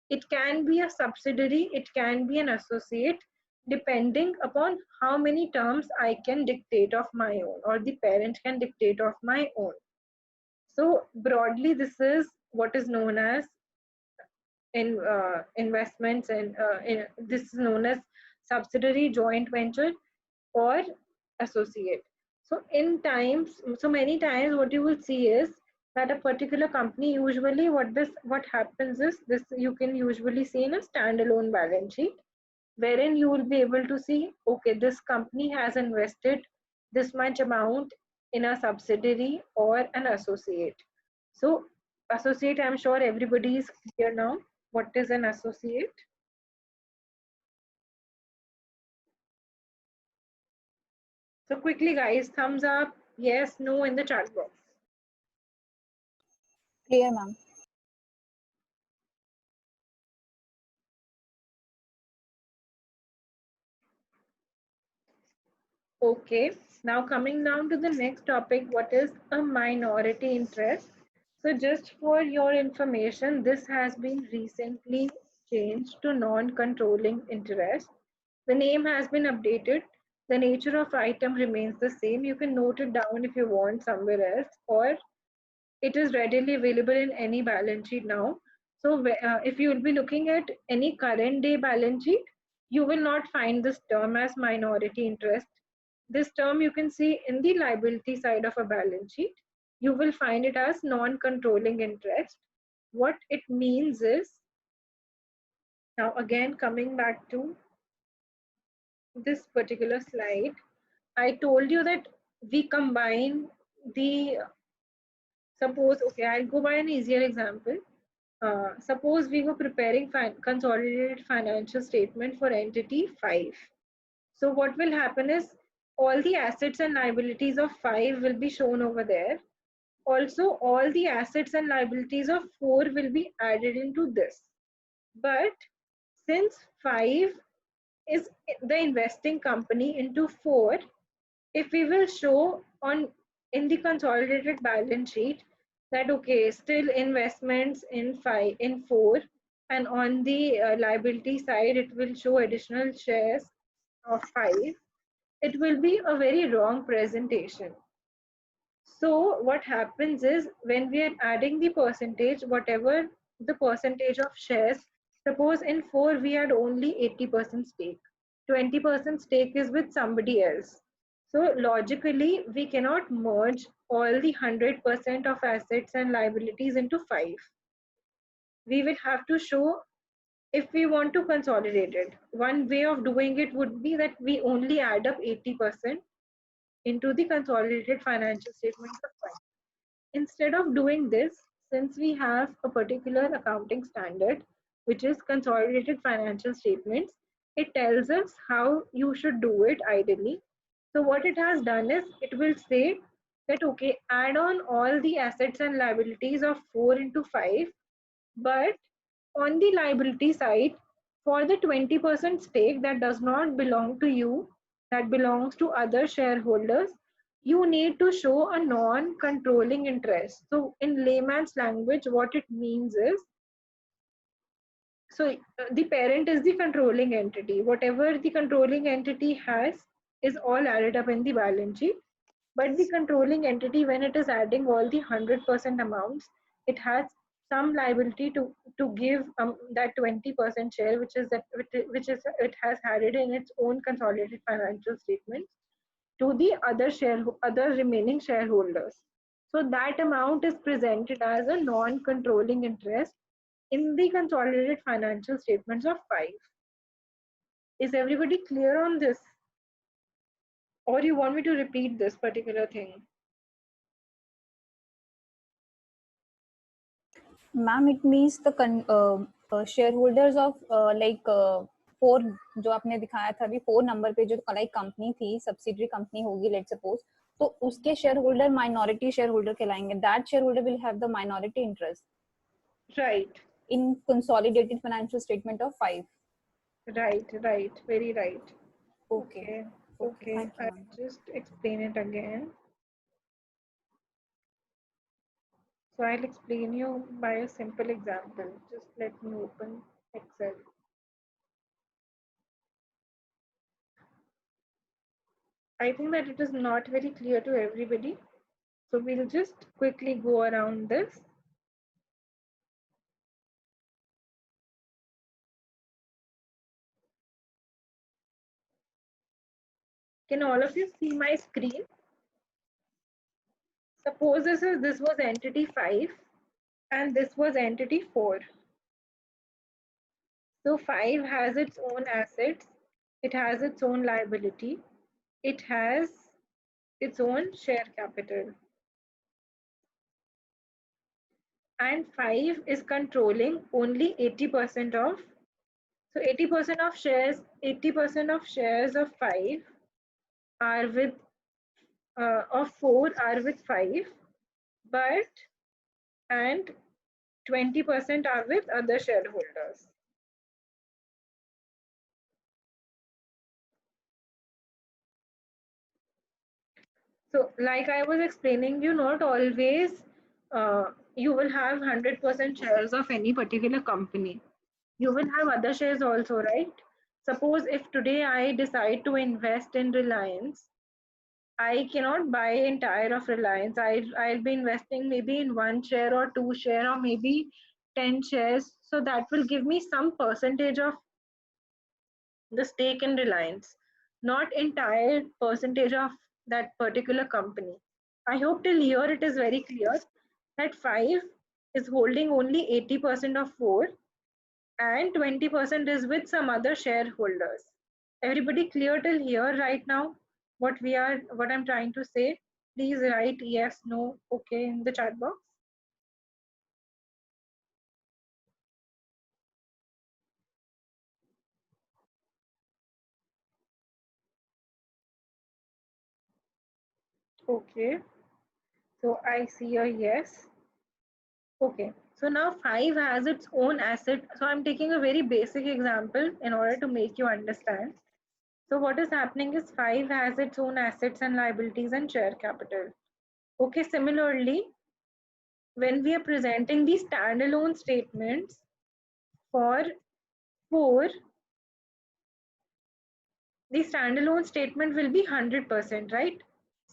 It can be a subsidiary, it can be an associate, depending upon how many terms I can dictate of my own, or the parent can dictate of my own. So broadly, this is what is known as in investments, and this is known as subsidiary, joint venture, or associate. So in times, so many times what you will see is that a particular company usually what happens is this you can usually see in a standalone balance sheet, wherein you will be able to see, okay, this company has invested this much amount in a subsidiary or an associate. So associate, I'm sure everybody is clear now what is an associate. So quickly guys, thumbs up, yes, no in the chat box. Clear, ma'am. Okay, now coming down to the next topic, what is a minority interest? So just for your information, this has been recently changed to non-controlling interest. The name has been updated. The nature of item remains the same. You can note it down if you want somewhere else, or it is readily available in any balance sheet now. So if you will be looking at any current day balance sheet, you will not find this term as minority interest. This term you can see in the liability side of a balance sheet. You will find it as non-controlling interest. What it means is, now again coming back to this particular slide, I told you that we combine the, suppose, okay, I'll go by an easier example. Suppose we were preparing consolidated financial statement for entity 5. So what will happen is all the assets and liabilities of 5 will be shown over there. Also, all the assets and liabilities of 4 will be added into this. But since 5 is the investing company into 4, if we will show on in the consolidated balance sheet that okay, still investments in 4, and on the liability side it will show additional shares of 5, it will be a very wrong presentation. So what happens is when we are adding the percentage, whatever the percentage of shares, suppose in 4 we had only 80% stake, 20% stake is with somebody else. So logically we cannot merge all the 100% of assets and liabilities into 5. We will have to show, if we want to consolidate it, one way of doing it would be that we only add up 80% into the consolidated financial statements of 5. Instead of doing this, since we have a particular accounting standard, which is consolidated financial statements, it tells us how you should do it ideally. So what it has done is, it will say that, okay, add on all the assets and liabilities of 4 into 5, but on the liability side, for the 20% stake that does not belong to you, that belongs to other shareholders, you need to show a non-controlling interest. So in layman's language, what it means is, so the parent is the controlling entity. Whatever the controlling entity has is all added up in the balance sheet. But the controlling entity, when it is adding all the 100% amounts, it has some liability to give that 20% share, which is it has added in its own consolidated financial statements, to the other remaining shareholders. So that amount is presented as a non-controlling interest in the consolidated financial statements of 5. Is everybody clear on this? Or you want me to repeat this particular thing? Ma'am, it means the shareholders of 4 जो आपने दिखाया था अभी 4 number पे जो like company थी, subsidiary company होगी let suppose, तो उसके share holder minority share holder कहलाएंगे. That share holder will have the minority interest. Right. In consolidated financial statement of 5. Right, very right. Okay. Okay. Thank you, I'll ma'am. just explain it again. So I'll explain you by a simple example. Just let me open Excel. I think that it is not very clear to everybody. So we'll just quickly go around this. Can all of you see my screen? Suppose this was entity 5 and this was entity 4. So 5 has its own assets, it has its own liability, it has its own share capital. And 5 is controlling only 80% of, so 80% of shares, 80% of shares of 5 are with, of 4 are with 5, but, and 20% are with other shareholders. So like I was explaining you, not always you will have 100% shares of any particular company. You will have other shares also, right? Suppose if today I decide to invest in Reliance, I cannot buy entire of Reliance. I'll be investing maybe in 1 share or 2 share or maybe 10 shares. So that will give me some percentage of the stake in Reliance, not entire percentage of that particular company. I hope till here it is very clear that 5 is holding only 80% of 4 and 20% is with some other shareholders. Everybody clear till here right now? What I'm trying to say? Please write yes, no, okay in the chat box. Okay, so I see a yes. Okay, so now 5 has its own asset. So I'm taking a very basic example in order to make you understand. So what is happening is 5 has its own assets and liabilities and share capital. Okay, similarly, when we are presenting these standalone statements for 4, the standalone statement will be 100%, right?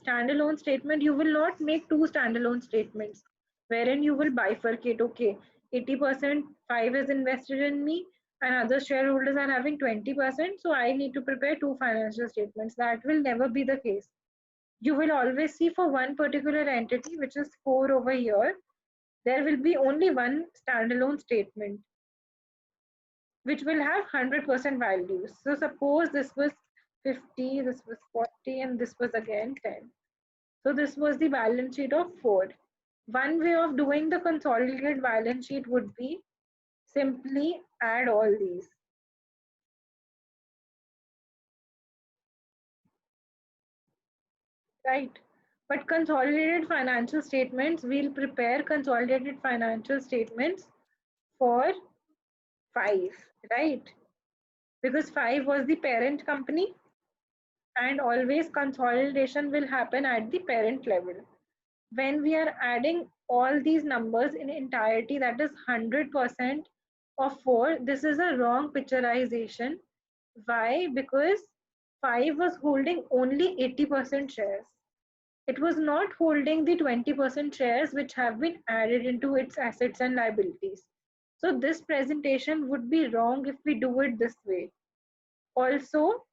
Standalone statement, you will not make 2 standalone statements wherein you will bifurcate, okay, 80% 5 is invested in me and other shareholders are having 20%, so I need to prepare 2 financial statements. That will never be the case. You will always see for one particular entity, which is 4 over here, there will be only one standalone statement which will have 100% values. So suppose this was 50, this was 40, and this was again 10. So this was the balance sheet of 4. One way of doing the consolidated balance sheet would be simply add all these. Right? But consolidated financial statements, we'll prepare consolidated financial statements for 5, right? Because 5 was the parent company and always consolidation will happen at the parent level. When we are adding all these numbers in entirety, that is 100% of 4, this is a wrong picturization. Why? Because 5 was holding only 80% shares. It was not holding the 20% shares which have been added into its assets and liabilities. So this presentation would be wrong if we do it this way. Also,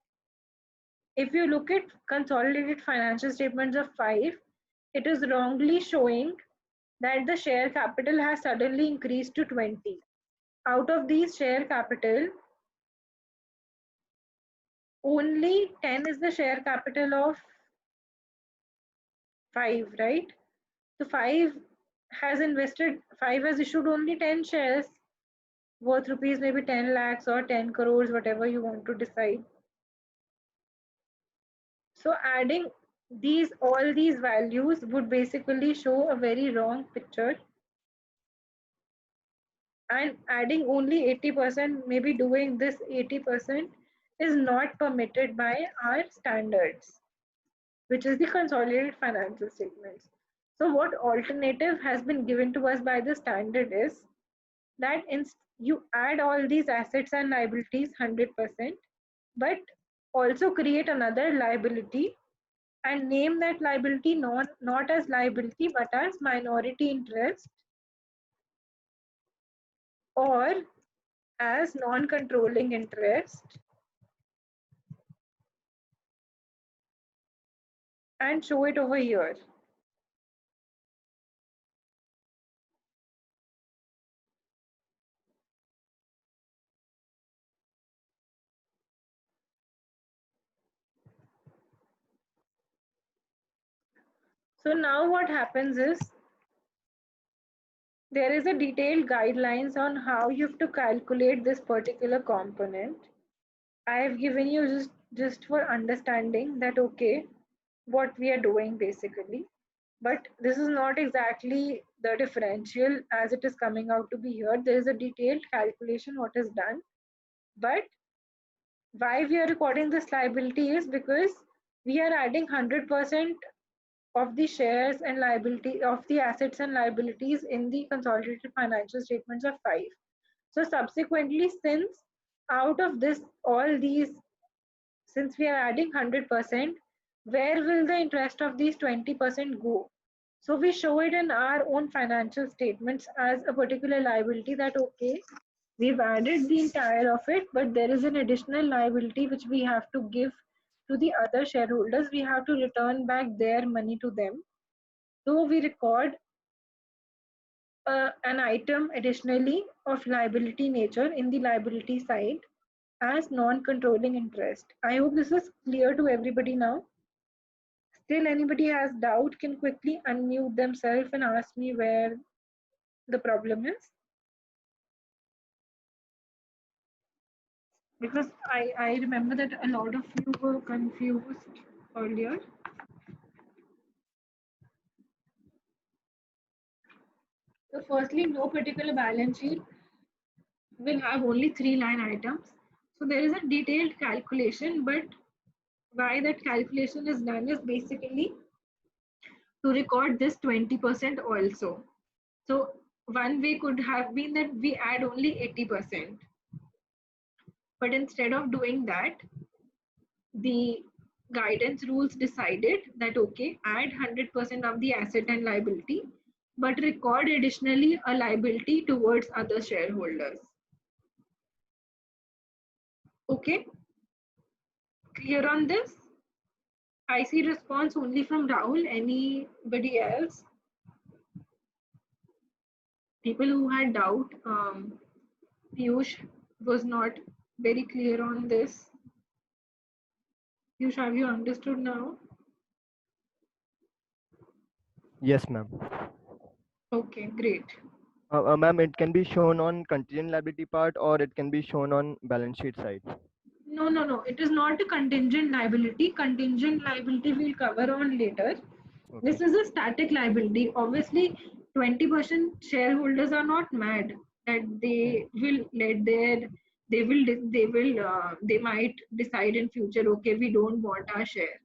if you look at consolidated financial statements of 5, it is wrongly showing that the share capital has suddenly increased to 20. Out of these share capital, only 10 is the share capital of 5, right? So 5 has issued only 10 shares worth rupees maybe 10 lakhs or 10 crores, whatever you want to decide. So adding all these values would basically show a very wrong picture. And adding only 80%, maybe doing this 80% is not permitted by our standards, which is the consolidated financial statements. So what alternative has been given to us by the standard is that you add all these assets and liabilities 100%, but also create another liability and name that liability not as liability but as minority interest or as non-controlling interest, and show it over here. So now what happens is there is a detailed guidelines on how you have to calculate this particular component. I have given you just for understanding that okay, what we are doing basically. But this is not exactly the differential as it is coming out to be here. There is a detailed calculation what is done. But why we are recording this liability is because we are adding 100% of the shares and liability of the assets and liabilities in the consolidated financial statements of 5. So subsequently, since out of this all these, since we are adding 100%, where will the interest of these 20% go? So we show it in our own financial statements as a particular liability that okay, we've added the entire of it, but there is an additional liability which we have to give to the other shareholders. We have to return back their money to them. So we record an item additionally of liability nature in the liability side as non-controlling interest. I hope this is clear to everybody now. Still anybody has doubt can quickly unmute themselves and ask me where the problem is. Because I remember that a lot of you were confused earlier. So firstly, no particular balance sheet will have only 3 line items. So there is a detailed calculation, but why that calculation is done is basically to record this 20% also. So one way could have been that we add only 80%. But instead of doing that, the guidance rules decided that okay, add 100% of the asset and liability, but record additionally a liability towards other shareholders. Okay, clear on this? I see response only from Rahul. Anybody else? People who had doubt, Piyush was not very clear on this. Piyush, have you understood now? Yes, ma'am. Okay, great. Ma'am, it can be shown on contingent liability part or it can be shown on balance sheet side. No. It is not a contingent liability. Contingent liability we'll cover on later. Okay. This is a static liability. Obviously, 20% shareholders are not mad that they will let their they might decide in future, okay, we don't want our share.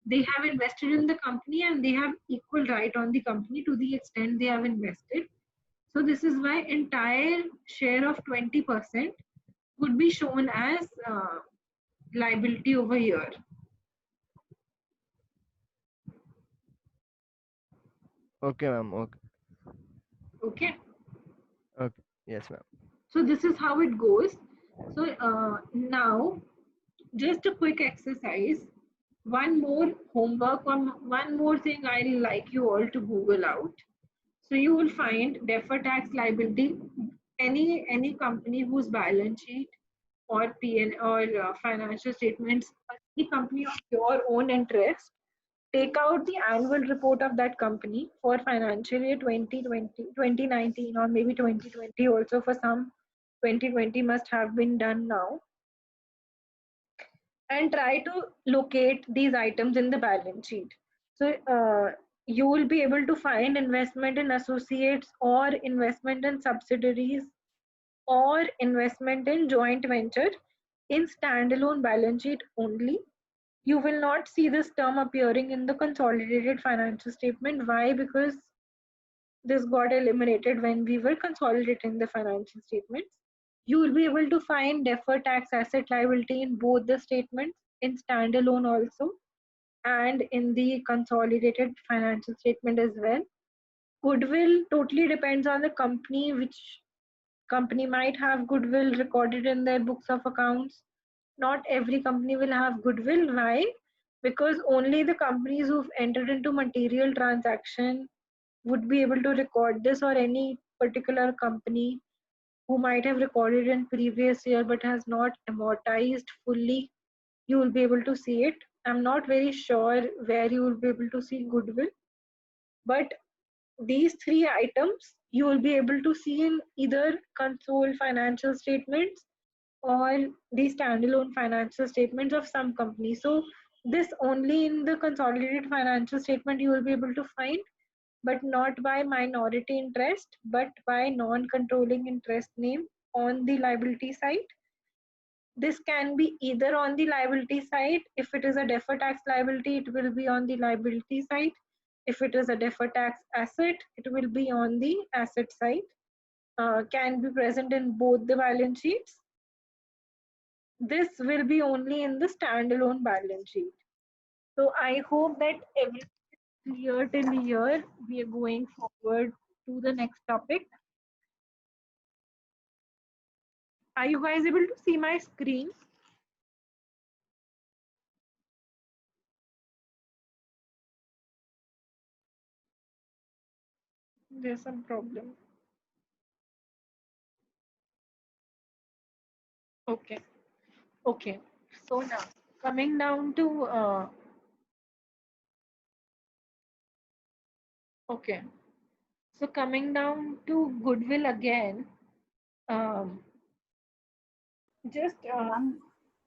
They have invested in the company and they have equal right on the company to the extent they have invested. So this is why entire share of 20% would be shown as liability over here. Okay, ma'am. Okay. Okay. Okay. Yes, ma'am. So this is how it goes. So now, just a quick exercise. One more homework or one more thing I'd like you all to Google out. So you will find deferred tax liability. Any company whose balance sheet or PN or financial statements, any company of your own interest, take out the annual report of that company for financial year 2020, 2019 or maybe 2020 also, for some 2020 must have been done now, and try to locate these items in the balance sheet. So you will be able to find investment in associates or investment in subsidiaries or investment in joint venture in standalone balance sheet only. You will not see this term appearing in the consolidated financial statement. Why? Because this got eliminated when we were consolidating the financial statements. You will be able to find deferred tax asset liability in both the statements, in standalone also, and in the consolidated financial statement as well. Goodwill totally depends on the company, which company might have goodwill recorded in their books of accounts. Not every company will have goodwill. Why? Because only the companies who've entered into material transaction would be able to record this, or any particular company who might have recorded in previous year but has not amortized fully, you will be able to see it. I'm not very sure where you will be able to see goodwill. But these three items you will be able to see in either console financial statements or the standalone financial statements of some companies. So this only in the consolidated financial statement you will be able to find, but not by minority interest, but by non-controlling interest name on the liability side. This can be either on the liability side. If it is a deferred tax liability, it will be on the liability side. If it is a deferred tax asset, it will be on the asset side. Can be present in both the balance sheets. This will be only in the standalone balance sheet. So I hope that everything is clear till here. We are going forward to the next topic. Are you guys able to see my screen? There's some problem. Okay. Okay. So now coming down to okay. So coming down to goodwill again. Um, just Ma'am,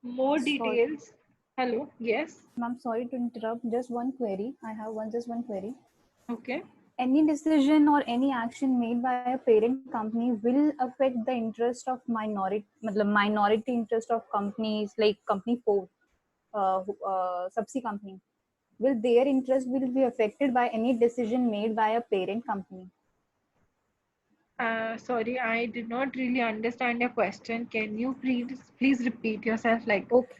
more sorry. details. Hello. Yes. Ma'am, sorry to interrupt. Just one query. I have just one query. Okay. Any decision or any action made by a parent company will affect the interest of minority interest of companies like company 4, subsidiary company. Will their interest will be affected by any decision made by a parent company? Sorry, I did not really understand your question. Can you please repeat yourself? Like, Okay.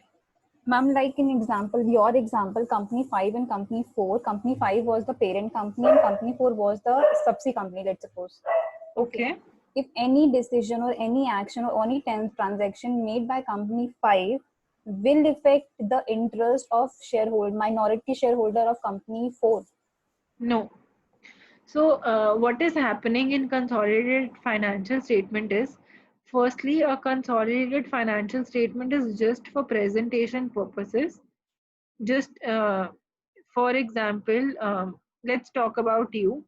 Ma'am, like in example, your example, company 5 and company 4. Company 5 was the parent company and company 4 was the subsidiary company, let's suppose. okay. If any decision or any action or any transaction made by company 5 will affect the interest of minority shareholder of company 4. No. So, what is happening in consolidated financial statement is, firstly, a consolidated financial statement is just for presentation purposes. Just for example, let's talk about you.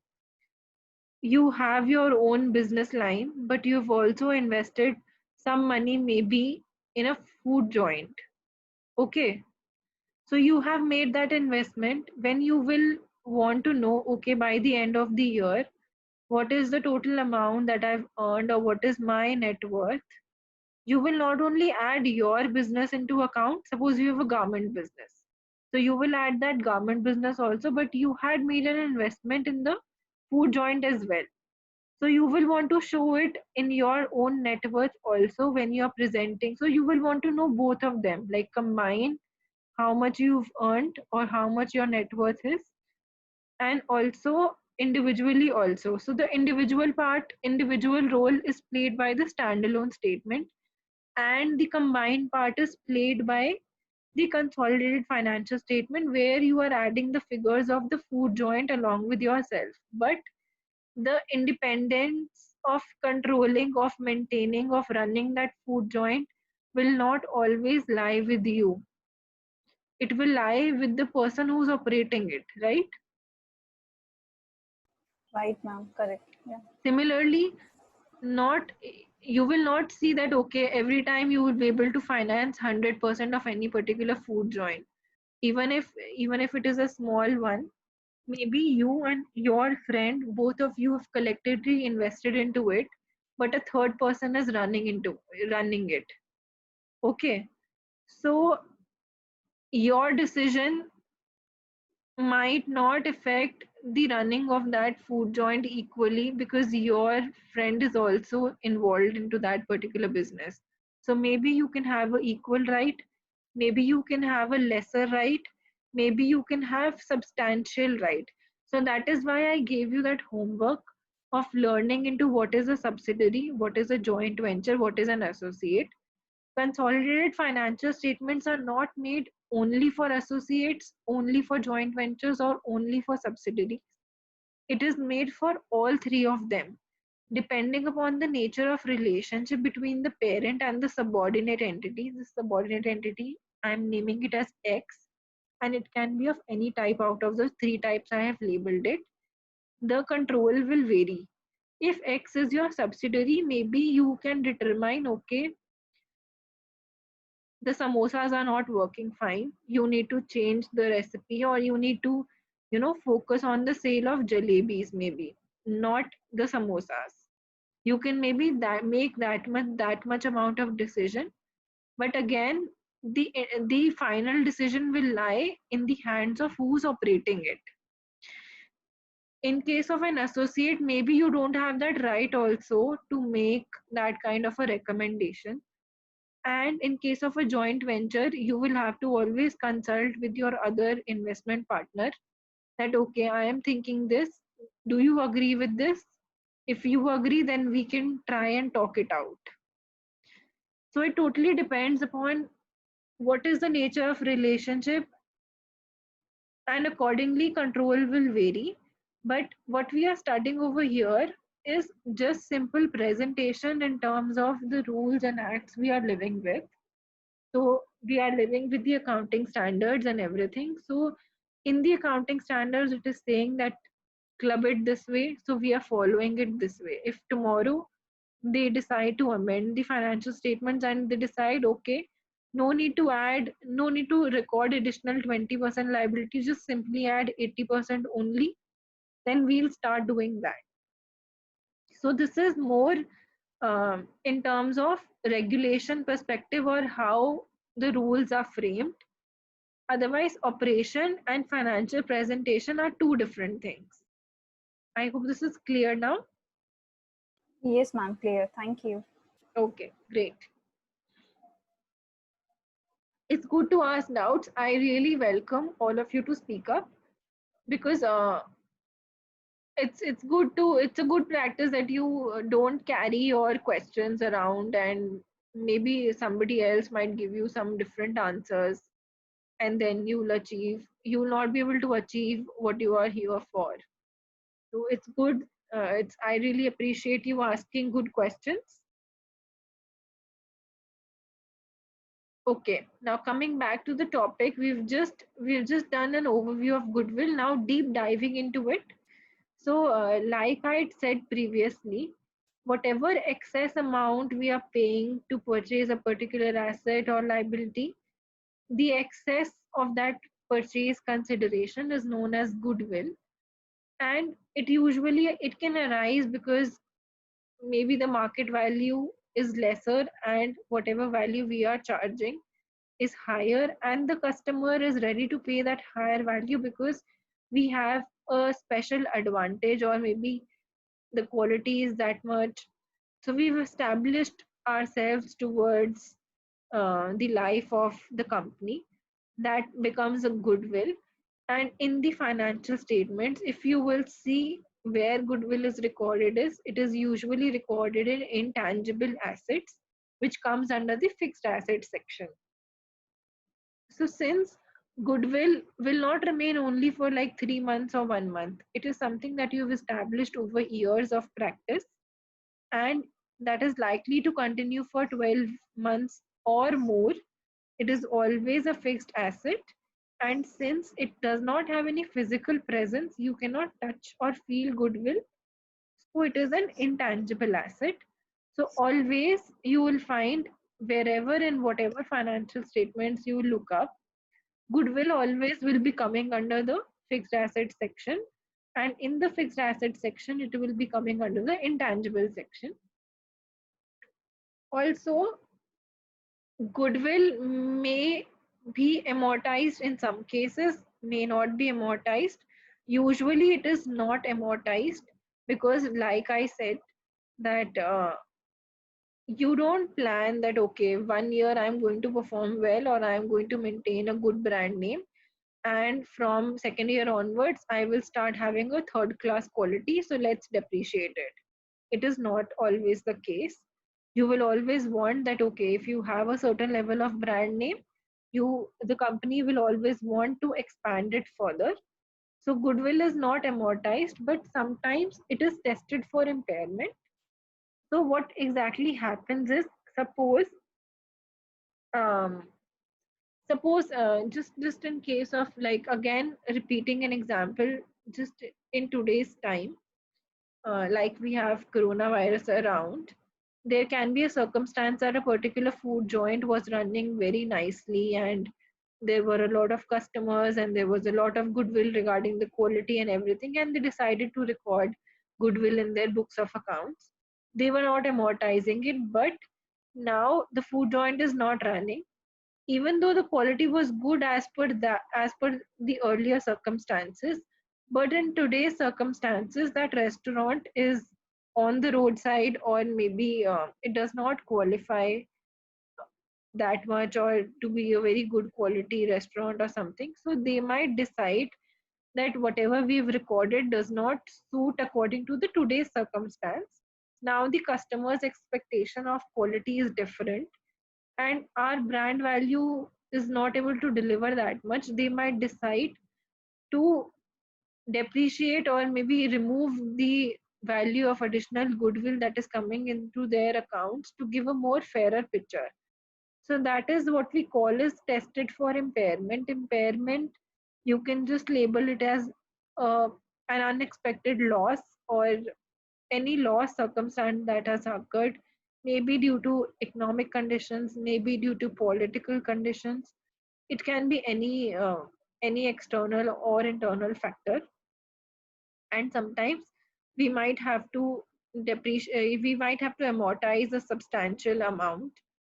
You have your own business line, but you've also invested some money maybe in a food joint. Okay. So you have made that investment. When you will want to know, okay, by the end of the year, what is the total amount that I've earned or what is my net worth, you will not only add your business into account. Suppose you have a garment business. So you will add that garment business also, but you had made an investment in the food joint as well. So you will want to show it in your own net worth also when you are presenting. So you will want to know both of them, like combine how much you've earned or how much your net worth is, and also individually also. So the individual role is played by the standalone statement, and the combined part is played by the consolidated financial statement, where you are adding the figures of the food joint along with yourself. But the independence of controlling, of maintaining, of running that food joint will not always lie with you. It will lie with the person who's operating it, right? Right, ma'am. Correct. Yeah. Similarly, not you will not see that, okay, every time you will be able to finance 100% of any particular food joint. Even if it is a small one, maybe you and your friend, both of you have collectively invested into it, but a third person is running it. Okay. So your decision might not affect the running of that food joint equally, because your friend is also involved into that particular business. So maybe you can have an equal right, maybe you can have a lesser right, maybe you can have substantial right. So that is why I gave you that homework of learning into what is a subsidiary, what is a joint venture, what is an associate. Consolidated financial statements are not made only for associates, only for joint ventures, or only for subsidiaries. It is made for all three of them, depending upon the nature of relationship between the parent and the subordinate entity. The subordinate entity, I'm naming it as X, and it can be of any type out of the three types I have labeled it. the control will vary. If X is your subsidiary, maybe you can determine, okay, the samosas are not working fine. You need to change the recipe, or you need to, focus on the sale of jalebis, maybe not the samosas. You can maybe make that much amount of decision, but again, the final decision will lie in the hands of who's operating it. In case of an associate, maybe you don't have that right also to make that kind of a recommendation. And in case of a joint venture, you will have to always consult with your other investment partner that, okay, I am thinking this. Do you agree with this? If you agree, then we can try and talk it out. So it totally depends upon what is the nature of relationship, and accordingly control will vary. But what we are studying over here is just simple presentation in terms of the rules and acts we are living with. So we are living with the accounting standards and everything. So in the accounting standards, it is saying that club it this way, so we are following it this way. If tomorrow they decide to amend the financial statements and they decide, okay, no need to record additional 20% liability, just simply add 80% only, then we'll start doing that. So this is more in terms of regulation perspective, or how the rules are framed. Otherwise, operation and financial presentation are two different things. I hope this is clear now. Yes, ma'am, clear. Thank you. Okay, great. It's good to ask doubts. I really welcome all of you to speak up, because it's a good practice that you don't carry your questions around, and maybe somebody else might give you some different answers, and then you'll not be able to achieve what you are here for. So it's good. I really appreciate you asking good questions. Okay, now coming back to the topic, we've just done an overview of goodwill. Now deep diving into it. So, like I had said previously, whatever excess amount we are paying to purchase a particular asset or liability, the excess of that purchase consideration is known as goodwill. And it can arise because maybe the market value is lesser, and whatever value we are charging is higher, and the customer is ready to pay that higher value because we have a special advantage, or maybe the quality is that much. So we've established ourselves towards the life of the company. That becomes a goodwill. And in the financial statements, if you will see where goodwill is recorded, it is usually recorded in intangible assets, which comes under the fixed asset section. So since goodwill will not remain only for like 3 months or 1 month, it is something that you've established over years of practice, and that is likely to continue for 12 months or more. It is always a fixed asset, and since it does not have any physical presence, you cannot touch or feel goodwill. So it is an intangible asset. So always you will find, wherever in whatever financial statements you look up, goodwill always will be coming under the fixed asset section, and in the fixed asset section it will be coming under the intangible section. Also, goodwill may be amortized in some cases, may not be amortized. Usually it is not amortized because, like I said, that you don't plan that, okay, 1 year I'm going to perform well, or I'm going to maintain a good brand name, and from second year onwards I will start having a third class quality, so let's depreciate it. It is not always the case. You will always want that, okay, if you have a certain level of brand name, the company will always want to expand it further. So goodwill is not amortized, but sometimes it is tested for impairment. So what exactly happens is, suppose um, just in case of, like, again repeating an example just in today's time, like we have coronavirus around, there can be a circumstance that a particular food joint was running very nicely and there were a lot of customers and there was a lot of goodwill regarding the quality and everything, and they decided to record goodwill in their books of accounts. They were not amortizing it, but now the food joint is not running, even though the quality was good as per the earlier circumstances. But in today's circumstances, that restaurant is on the roadside, or maybe it does not qualify that much or to be a very good quality restaurant or something. So they might decide that whatever we've recorded does not suit according to the today's circumstance. Now the customer's expectation of quality is different, and our brand value is not able to deliver that much. They might decide to depreciate or maybe remove the value of additional goodwill that is coming into their accounts to give a more fairer picture. So that is what we call as tested for impairment. Impairment, you can just label it as an unexpected loss or any loss circumstance that has occurred, maybe due to economic conditions, maybe due to political conditions. It can be any external or internal factor, and sometimes we might have to depreciate. We might have to amortize a substantial amount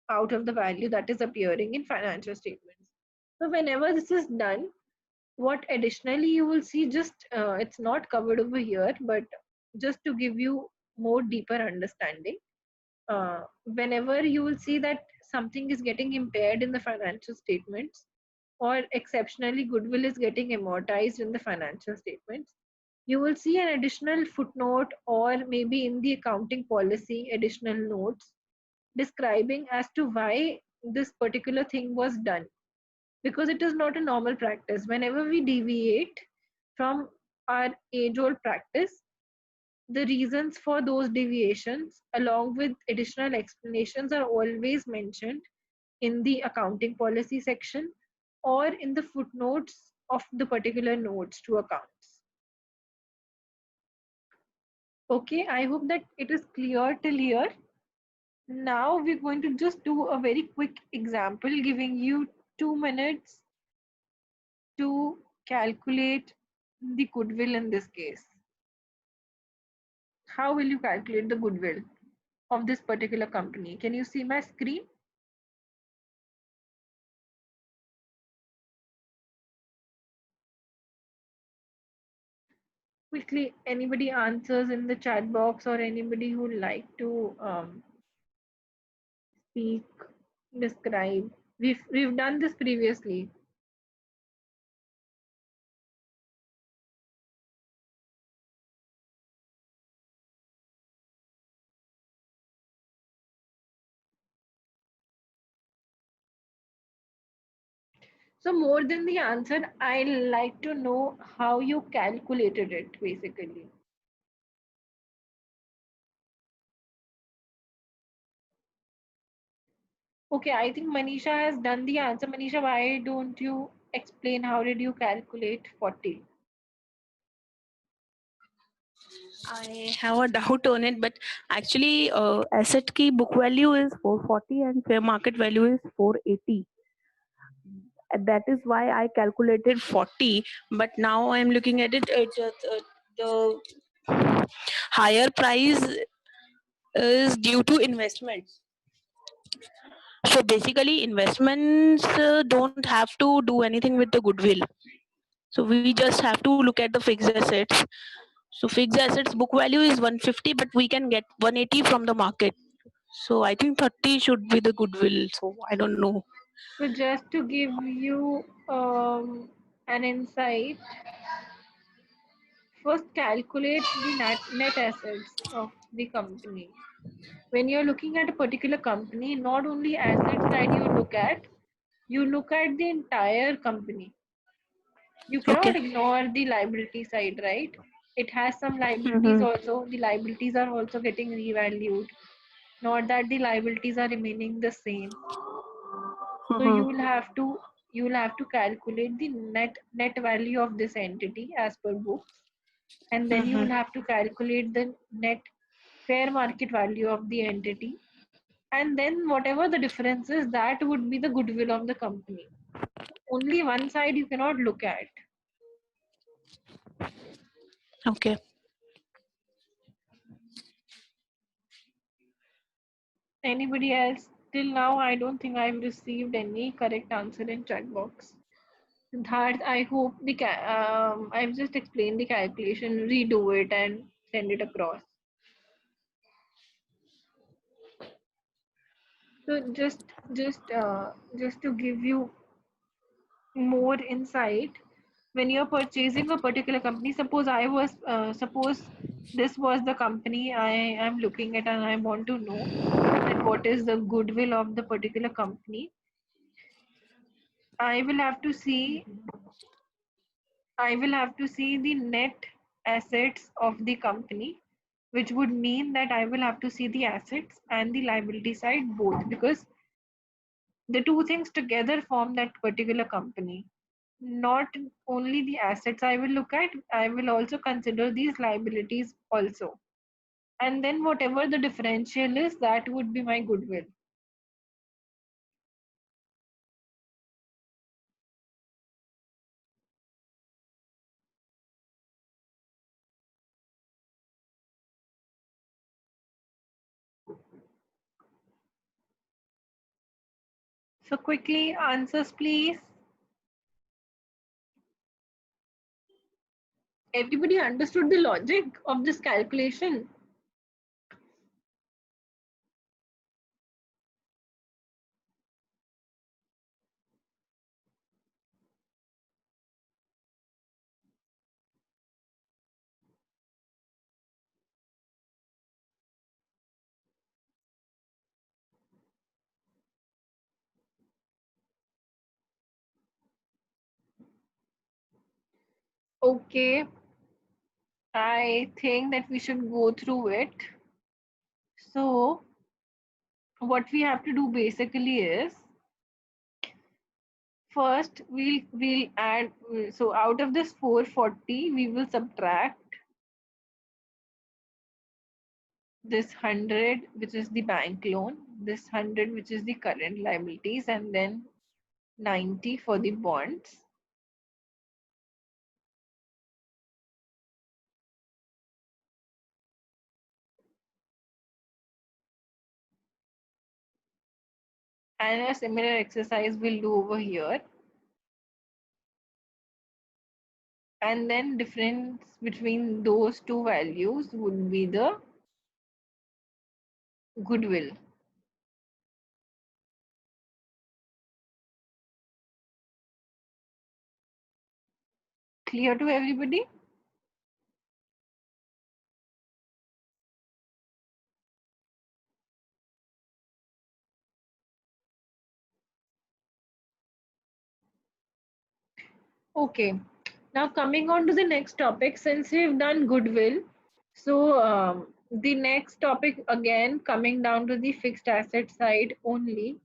out of the value that is appearing in financial statements. So whenever this is done, what additionally you will see, just it's not covered over here, but just to give you more deeper understanding, whenever you will see that something is getting impaired in the financial statements, or exceptionally goodwill is getting amortized in the financial statements, you will see an additional footnote or maybe in the accounting policy additional notes describing as to why this particular thing was done, because it is not a normal practice. Whenever we deviate from our age old practice, the reasons for those deviations along with additional explanations are always mentioned in the accounting policy section or in the footnotes of the particular notes to accounts. Okay, I hope that it is clear till here. Now we're going to just do a very quick example, giving you 2 minutes to calculate the goodwill in this case. How will you calculate the goodwill of this particular company? Can you see my screen? Quickly, anybody answers in the chat box, or anybody who would like to speak, describe. We've done this previously. So more than the answer, I like to know how you calculated it basically. Okay, I think Manisha has done the answer. Manisha, why don't you explain how did you calculate 40? I have a doubt on it, but actually, asset key book value is 440 and fair market value is 480. That is why I calculated 40. But now I am looking at it. The higher price is due to investments. So basically, investments don't have to do anything with the goodwill. So we just have to look at the fixed assets. So fixed assets book value is 150, but we can get 180 from the market. So I think 30 should be the goodwill. So I don't know. So just to give you an insight, first calculate the net assets of the company. When you're looking at a particular company, not only assets that you look at the entire company. You cannot Okay. ignore the liability side, right? It has some liabilities also. The liabilities are also getting revalued. Not that the liabilities are remaining the same. So you will have to you'll have to calculate the net value of this entity as per books, and then you will have to calculate the net fair market value of the entity, and then whatever the difference is, that would be the goodwill of the company. Only one side you cannot look at. Okay. Anybody else? Till now, I don't think I've received any correct answer in chat box. That I hope I've just explained the calculation, redo it and send it across. So just to give you more insight, when you're purchasing a particular company, suppose this was the company I am looking at, and I want to know that what is the goodwill of the particular company. I will have to see the net assets of the company, which would mean that I will have to see the assets and the liability side both, because the two things together form that particular company. Not only the assets I will look at, I will also consider these liabilities also. And then whatever the differential is, that would be my goodwill. So quickly, answers please. Everybody understood the logic of this calculation? Okay, I think that we should go through it. So what we have to do basically is, first we'll add, so out of this 440 we will subtract this 100, which is the bank loan, this 100, which is the current liabilities, and then 90 for the bonds. And a similar exercise we'll do over here. And then difference between those two values would be the goodwill. Clear to everybody? Okay, now coming on to the next topic, since we've done goodwill, so the next topic, again coming down to the fixed asset side only,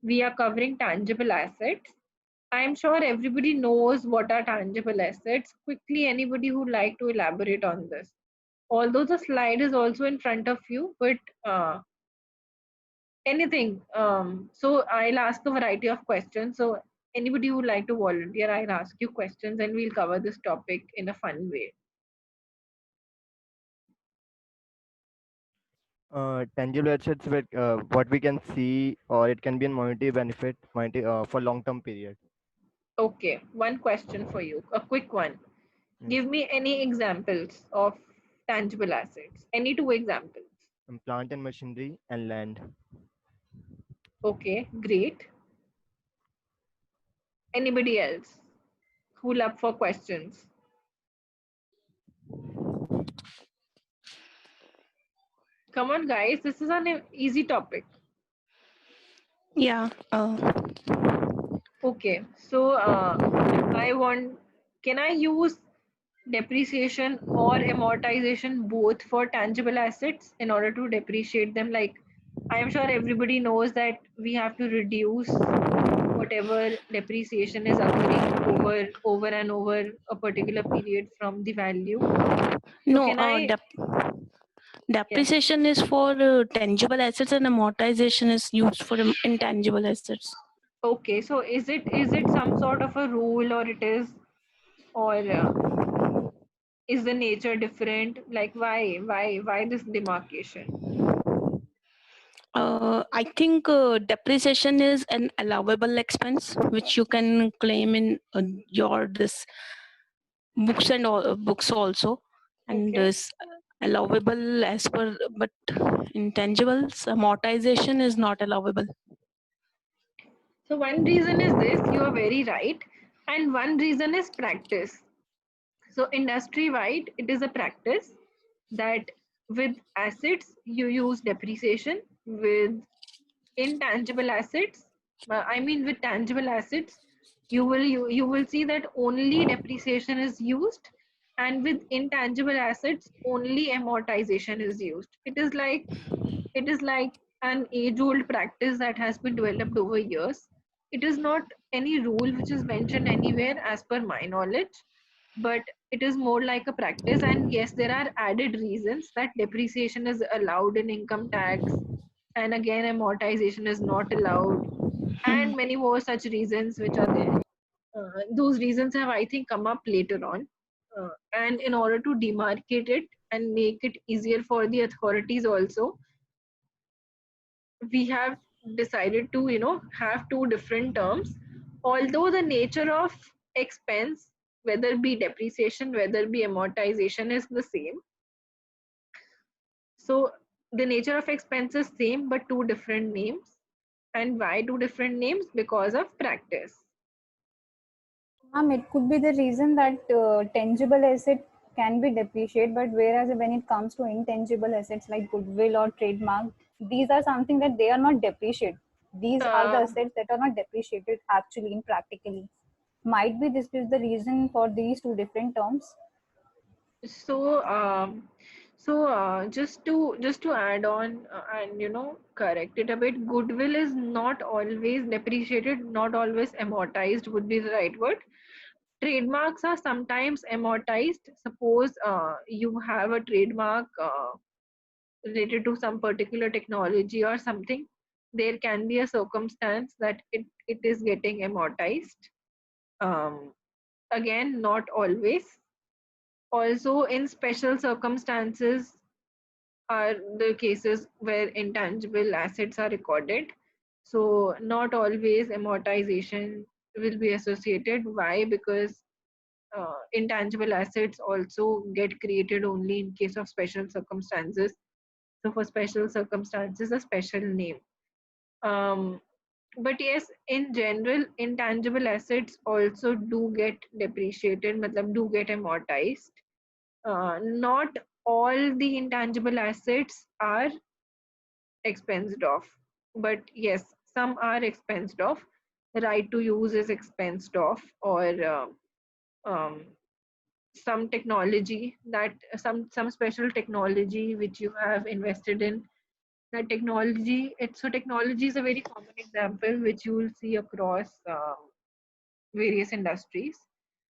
we are covering tangible assets. I'm sure everybody knows what are tangible assets. Quickly, anybody who would like to elaborate on this? Although the slide is also in front of you, but anything. So I'll ask a variety of questions. So anybody who would like to volunteer, I'll ask you questions and we'll cover this topic in a fun way. Tangible assets with what we can see, or it can be a monetary benefit for long-term period. Okay, one question for you, a quick one. Give me any examples of tangible assets. Any two examples. Plant and machinery and land. Okay, great. Anybody else who'll up for questions? Come on, guys. This is an easy topic. Yeah. Okay, so can I use depreciation or amortization both for tangible assets in order to depreciate them? Like, I am sure everybody knows that we have to reduce whatever depreciation is occurring over and over a particular period from the value. So No, can I? depreciation is for tangible assets and amortization is used for intangible assets. Okay, so is it some sort of a rule, or it is, or is the nature different? Like why this demarcation? I think depreciation is an allowable expense which you can claim in your this books and all, books also, and Okay. is allowable as per, but intangibles amortization is not allowable. So one reason is this, you are very right, and one reason is practice. So industry wide, it is a practice that with assets you use depreciation, with intangible assets, I mean with tangible assets, you will see that only depreciation is used, and with intangible assets only amortization is used. It is like an age-old practice that has been developed over years. It is not any rule which is mentioned anywhere as per my knowledge, but it is more like a practice. And yes, there are added reasons that depreciation is allowed in income tax, and again amortization is not allowed, and many more such reasons which are there. Those reasons have, I think, come up later on, and in order to demarcate it and make it easier for the authorities also, we have decided to have two different terms, although the nature of expense, whether it be depreciation, whether it be amortization, is the same. So the nature of expense is same but two different names. And why two different names? Because of practice. It could be the reason that tangible asset can be depreciated, but whereas when it comes to intangible assets like goodwill or trademark, these are something that they are not depreciated. These are the uh, assets that are not depreciated actually in practically. Might be this is the reason for these two different terms. so just to add on, and correct it a bit, goodwill is not always depreciated, not always amortized would be the right word. Trademarks are sometimes amortized. Suppose you have a trademark related to some particular technology or something, there can be a circumstance that it is getting amortized. um, Again, not always. Also, in special circumstances are the cases where intangible assets are recorded. So not always amortization will be associated. Why? Because intangible assets also get created only in case of special circumstances. So for special circumstances, a special name. Um, but yes, in general, intangible assets also do get depreciated, matlab do get amortized. Not all the intangible assets are expensed off, but yes, some are expensed off. Right to use is expensed off, or um, some technology, that some special technology which you have invested in, that technology, so technology is a very common example which you will see across various industries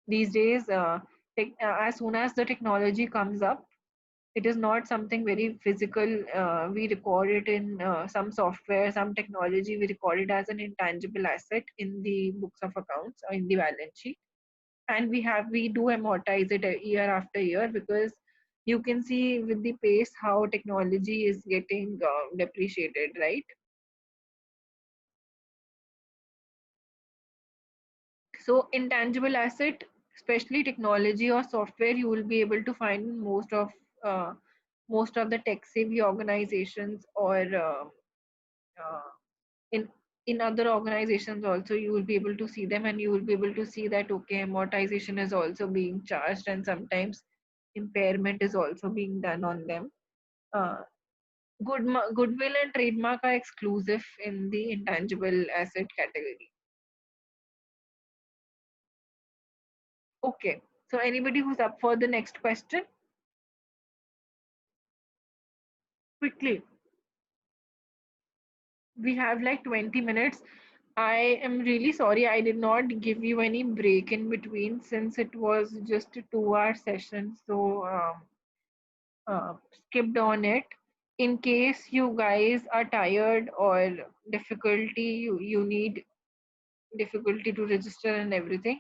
these days. As soon as the technology comes up, it is not something very physical. We record it in some software, some technology, we record it as an intangible asset in the books of accounts or in the balance sheet, and we do amortize it year after year, because you can see with the pace how technology is getting depreciated, right? So intangible asset, especially technology or software, you will be able to find in uh, most of the tech savvy organizations, or uh, in other organizations also you will be able to see them, and you will be able to see that okay, amortization is also being charged, and sometimes impairment is also being done on them. uh, Goodwill and trademark are exclusive in the intangible asset category. Okay, so anybody who's up for the next question, quickly, we have like 20 minutes. I am really sorry I did not give you any break in between since it was just a 2 hour session. So skipped on it. In case you guys are tired or you need difficulty to register and everything,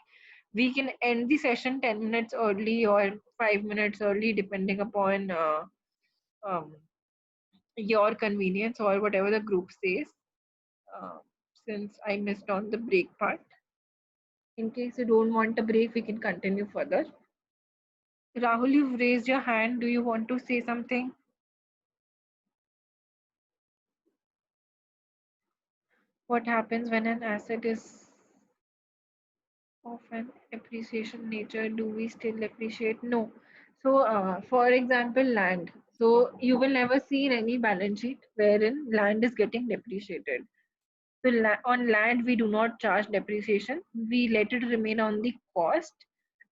we can end the session 10 minutes early or 5 minutes early depending upon um, your convenience or whatever the group says, uh, since I missed on the break part. In case you don't want a break, we can continue further. Rahul, you've raised your hand. Do you want to say something? What happens when an asset is of an appreciation nature? Do we still appreciate? No. So, for example, land. So, you will never see in any balance sheet wherein land is getting depreciated. So, on land, we do not charge depreciation. We let it remain on the cost.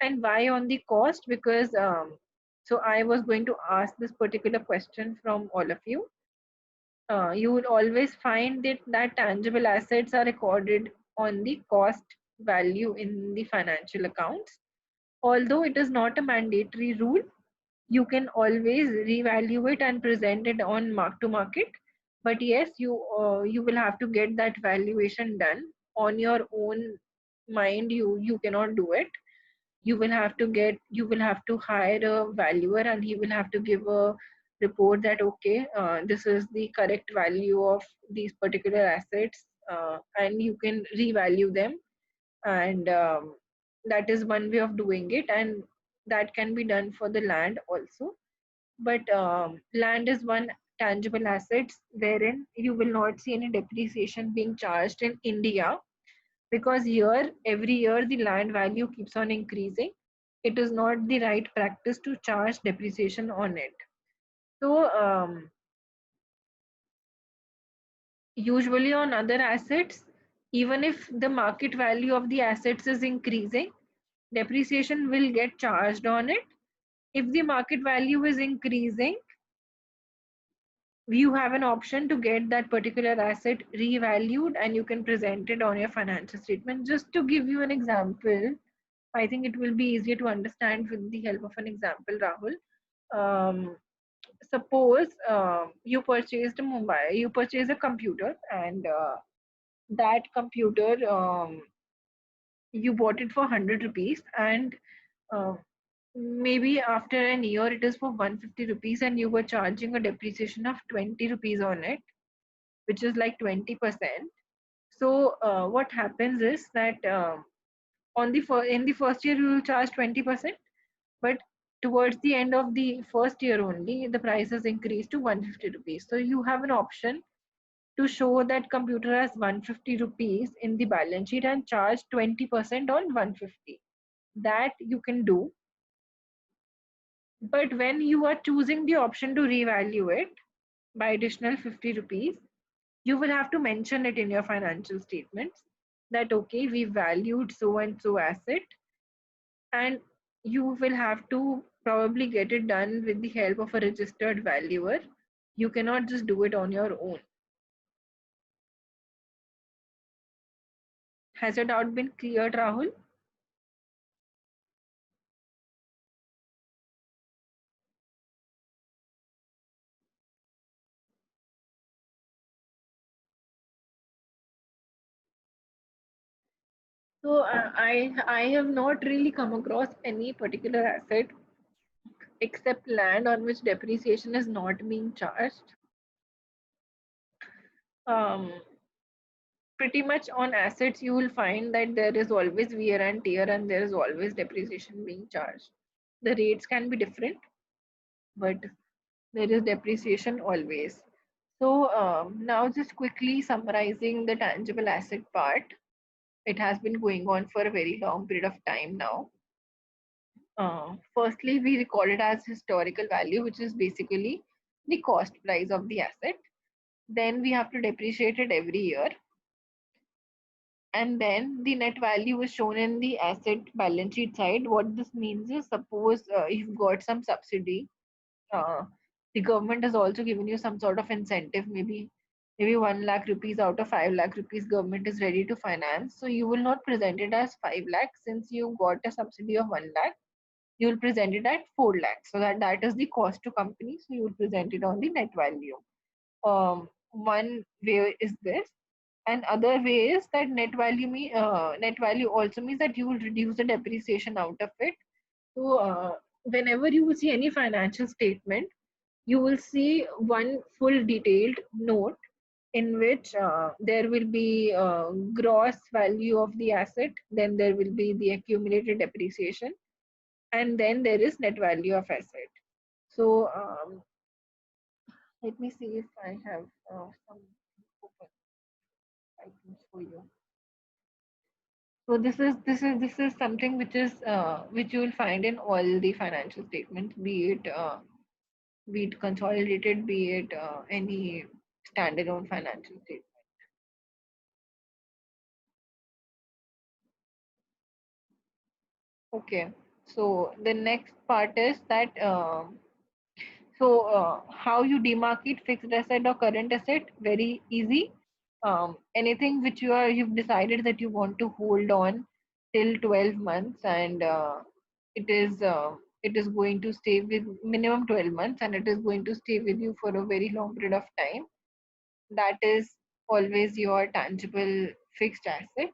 And why on the cost? Because so I was going to ask this particular question from all of you. You will always find that tangible assets are recorded on the cost value in the financial accounts. Although it is not a mandatory rule, you can always revalue it and present it on mark to market. But yes, you will have to get that valuation done on your own mind. You cannot do it. You will have to hire a valuer and he will have to give a report that okay, this is the correct value of these particular assets, and you can revalue them. And that is one way of doing it, and that can be done for the land also. But land is one tangible assets wherein you will not see any depreciation being charged in India, because here every year the land value keeps on increasing. It is not the right practice to charge depreciation on it. So usually on other assets, even if the market value of the assets is increasing, depreciation will get charged on it. If the market value is increasing, you have an option to get that particular asset revalued and you can present it on your financial statement. Just to give you an example, I think it will be easier to understand with the help of an example, Rahul. Suppose you purchased a mobile, you purchased a computer, and that computer, you bought it for 100 rupees, and uh, maybe after an year it is for 150 rupees, and you were charging a depreciation of 20 rupees on it, which is like 20%. So what happens is that in the first year you will charge 20%, but towards the end of the first year only the price has increased to 150 rupees. So you have an option to show that computer as 150 rupees in the balance sheet and charge 20% on 150. That you can do. But when you are choosing the option to revalue it by additional 50 rupees, you will have to mention it in your financial statements that okay, we valued so and so asset, and you will have to probably get it done with the help of a registered valuer. You cannot just do it on your own. Has your doubt been cleared, Rahul? So I have not really come across any particular asset except land on which depreciation is not being charged. Um, Pretty much on assets you will find that there is always wear and tear and there is always depreciation being charged. The rates can be different, but there is depreciation always. So now just quickly summarizing the tangible asset part. It has been going on for a very long period of time now. Firstly, we record it as historical value, which is basically the cost price of the asset. Then we have to depreciate it every year. And then the net value is shown in the asset balance sheet side. What this means is, suppose you've got some subsidy, uh, the government has also given you some sort of incentive, maybe maybe 1 lakh rupees out of 5 lakh rupees government is ready to finance. So you will not present it as 5 lakhs since you got a subsidy of 1 lakh. You will present it at 4 lakhs. So that is the cost to company. So you will present it on the net value. One way is this, and other way is that net value also means that you will reduce the depreciation out of it. So whenever you will see any financial statement, you will see one full detailed note in which there will be gross value of the asset, then there will be the accumulated depreciation, and then there is net value of asset. So let me see if I have some open items for you. So this is something which you will find in all the financial statements, be it consolidated, be it any standalone financial statement. Okay, so the next part is that how you demarcate fixed asset or current asset? Very easy. Anything which you've decided that you want to hold on till 12 months, and it is going to stay with minimum 12 months, and it is going to stay with you for a very long period of time. That is always your tangible fixed asset,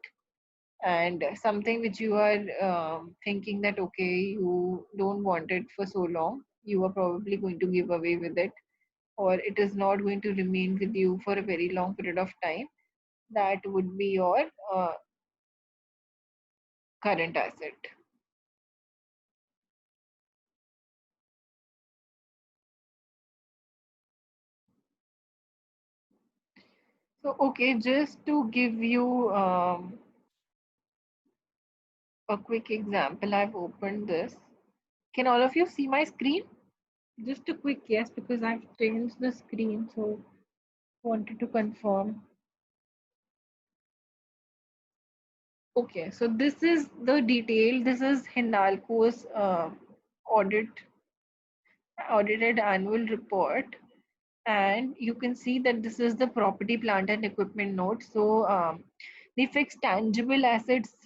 and something which you are thinking that okay, you don't want it for so long, you are probably going to give away with it, or it is not going to remain with you for a very long period of time. That would be your current asset. So okay, just to give you a quick example, I've opened this. Can all of you see my screen? Just a quick yes, because I've changed the screen, so wanted to confirm. Okay, so this is the detail. This is Hindalco's audit audited annual report, and you can see that this is the property, plant, and equipment note. So the fixed tangible assets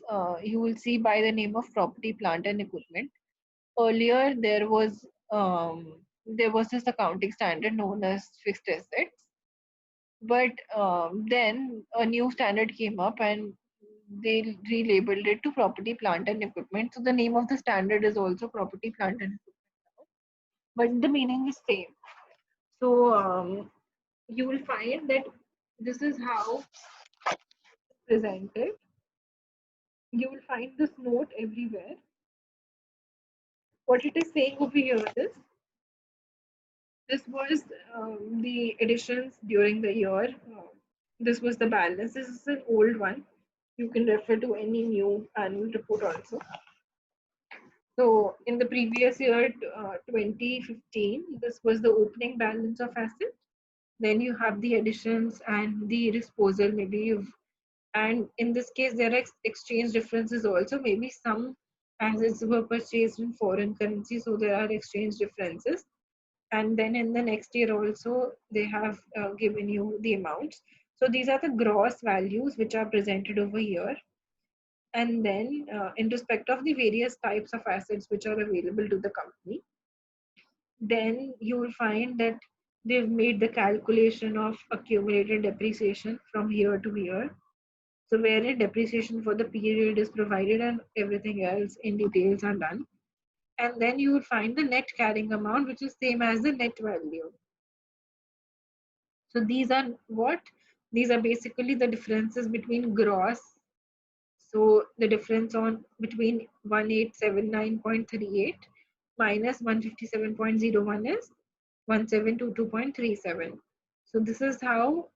you will see by the name of property, plant, and equipment. Earlier, there was this accounting standard known as fixed assets, but then a new standard came up and they relabeled it to property, plant, and equipment. So the name of the standard is also property, plant, and equipment, but the meaning is same. So you will find that this is how it's presented. You will find this note everywhere. What it is saying over here is this was the additions during the year. This was the balance. This is an old one. You can refer to any new annual report also. So in the previous year, 2015, this was the opening balance of assets. Then you have the additions and the disposal. Maybe you've, and in this case, there are exchange differences also. Maybe some assets were purchased in foreign currency, so there are exchange differences. And then in the next year also, they have given you the amounts. So these are the gross values which are presented over here. And then in respect of the various types of assets which are available to the company, then you will find that they've made the calculation of accumulated depreciation from year to year. So wherein depreciation for the period is provided and everything else in details are done. And then you will find the net carrying amount, which is same as the net value. So these are what? These are basically the differences between gross. So the difference on between 1879.38 minus 157.01 is 1722.37. So this is how,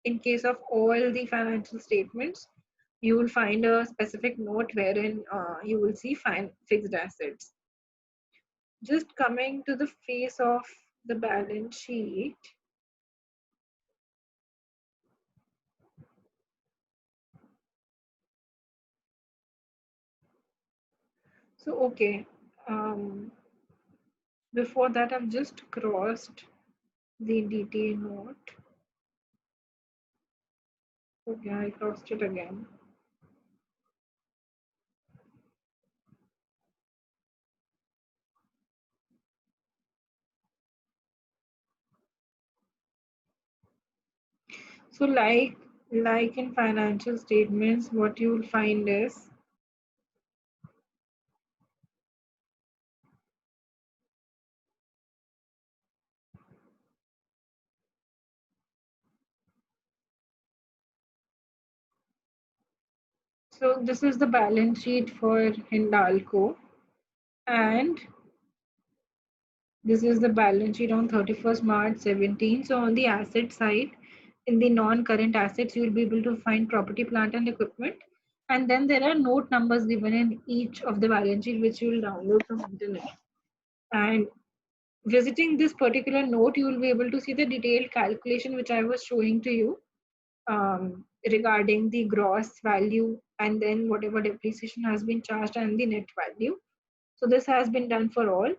in case of all the financial statements, you will find a specific note wherein you will see fixed assets. Just coming to the face of the balance sheet. So, okay, before that, I've just crossed the detail note. Okay, I lost it again. So like in financial statements, what you will find is so this is the balance sheet for Hindalco, and this is the balance sheet on 31st March 17. So on the asset side, in the non-current assets, you will be able to find property, plant and equipment. And then there are note numbers given in each of the balance sheet, which you will download from internet. And visiting this particular note, you will be able to see the detailed calculation, which I was showing to you regarding the gross value and then whatever depreciation has been charged and the net value. So this has been done for all.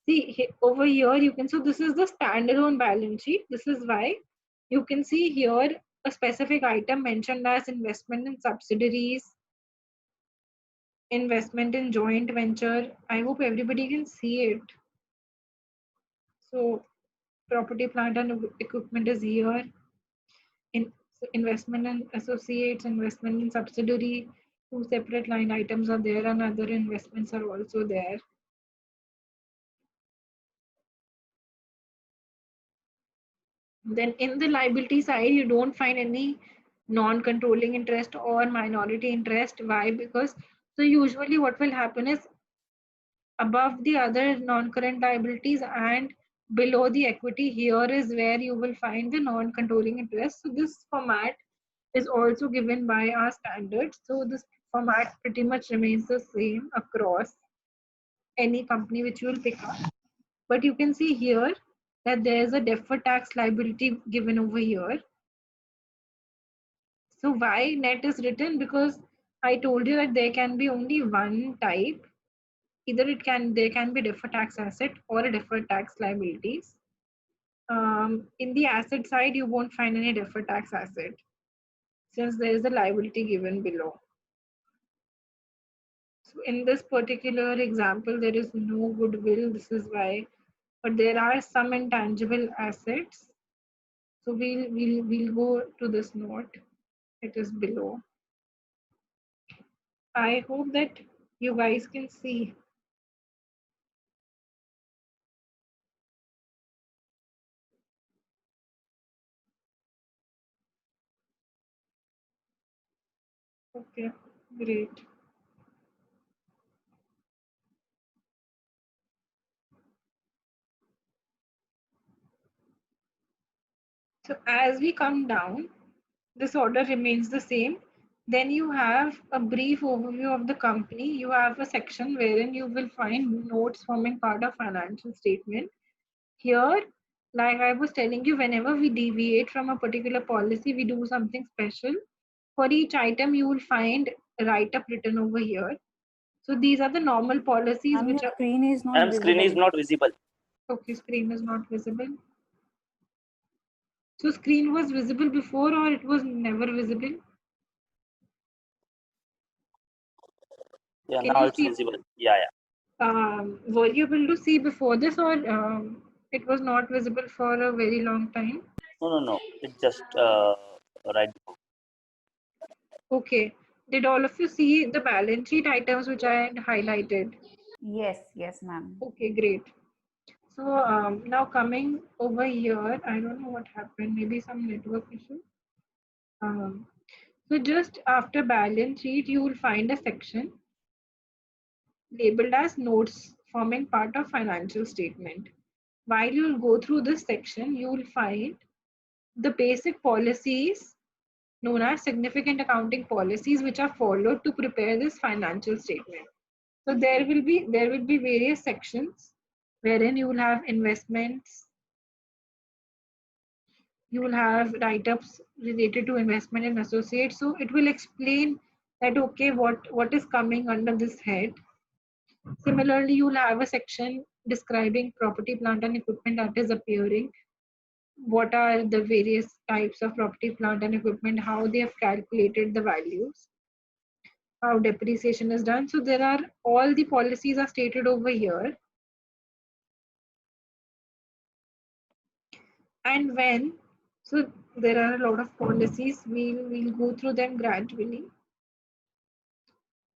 See over here, you can, so this is the standalone balance sheet. This is why you can see here a specific item mentioned as investment in subsidiaries, investment in joint venture. I hope everybody can see it. So property, plant and equipment is here. In investment in associates, investment in subsidiary, two separate line items are there and other investments are also there. Then in the liability side, you don't find any non-controlling interest or minority interest. Why? Because so usually what will happen is above the other non-current liabilities and below the equity, here is where you will find the non-controlling interest. So this format is also given by our standards. So this format pretty much remains the same across any company which you will pick up. But you can see here that there is a deferred tax liability given over here. So why net is written? Because I told you that there can be only one type. Either there can be deferred tax asset or a deferred tax liabilities. In the asset side, you won't find any deferred tax asset since there is a liability given below. So in this particular example, there is no goodwill. This is why, but there are some intangible assets. So we'll go to this note. It is below. I hope that you guys can see. Okay, great. So as we come down, this order remains the same. Then you have a brief overview of the company. You have a section wherein you will find notes forming part of financial statement. Here, like I was telling you, whenever we deviate from a particular policy, we do something special. For each item, you will find a write-up written over here. So these are the normal policies And which your are. screen is not visible. Screen is not visible. Okay, screen is not visible. So screen was visible before or it was never visible? Yeah, Can now you it's see? visible. Yeah, yeah. Were you able to see before this or it was not visible for a very long time? No. It's just right. Okay. Did all of you see the balance sheet items which I had highlighted? Yes, ma'am. Okay, great. So now coming over here, I don't know what happened, maybe some network issue. So just after balance sheet, you will find a section labeled as notes forming part of financial statement. While you will go through this section, you will find the basic policies known as significant accounting policies which are followed to prepare this financial statement. So there will be various sections wherein you will have investments, you will have write-ups related to investment in associates. So it will explain that okay, what is coming under this head. Similarly, you will have a section describing property, plant and equipment that is appearing. what are the various types of property, plant and equipment, how they have calculated the values, how depreciation is done. So there are all the policies are stated over here. And when, so there are a lot of policies, we'll go through them gradually.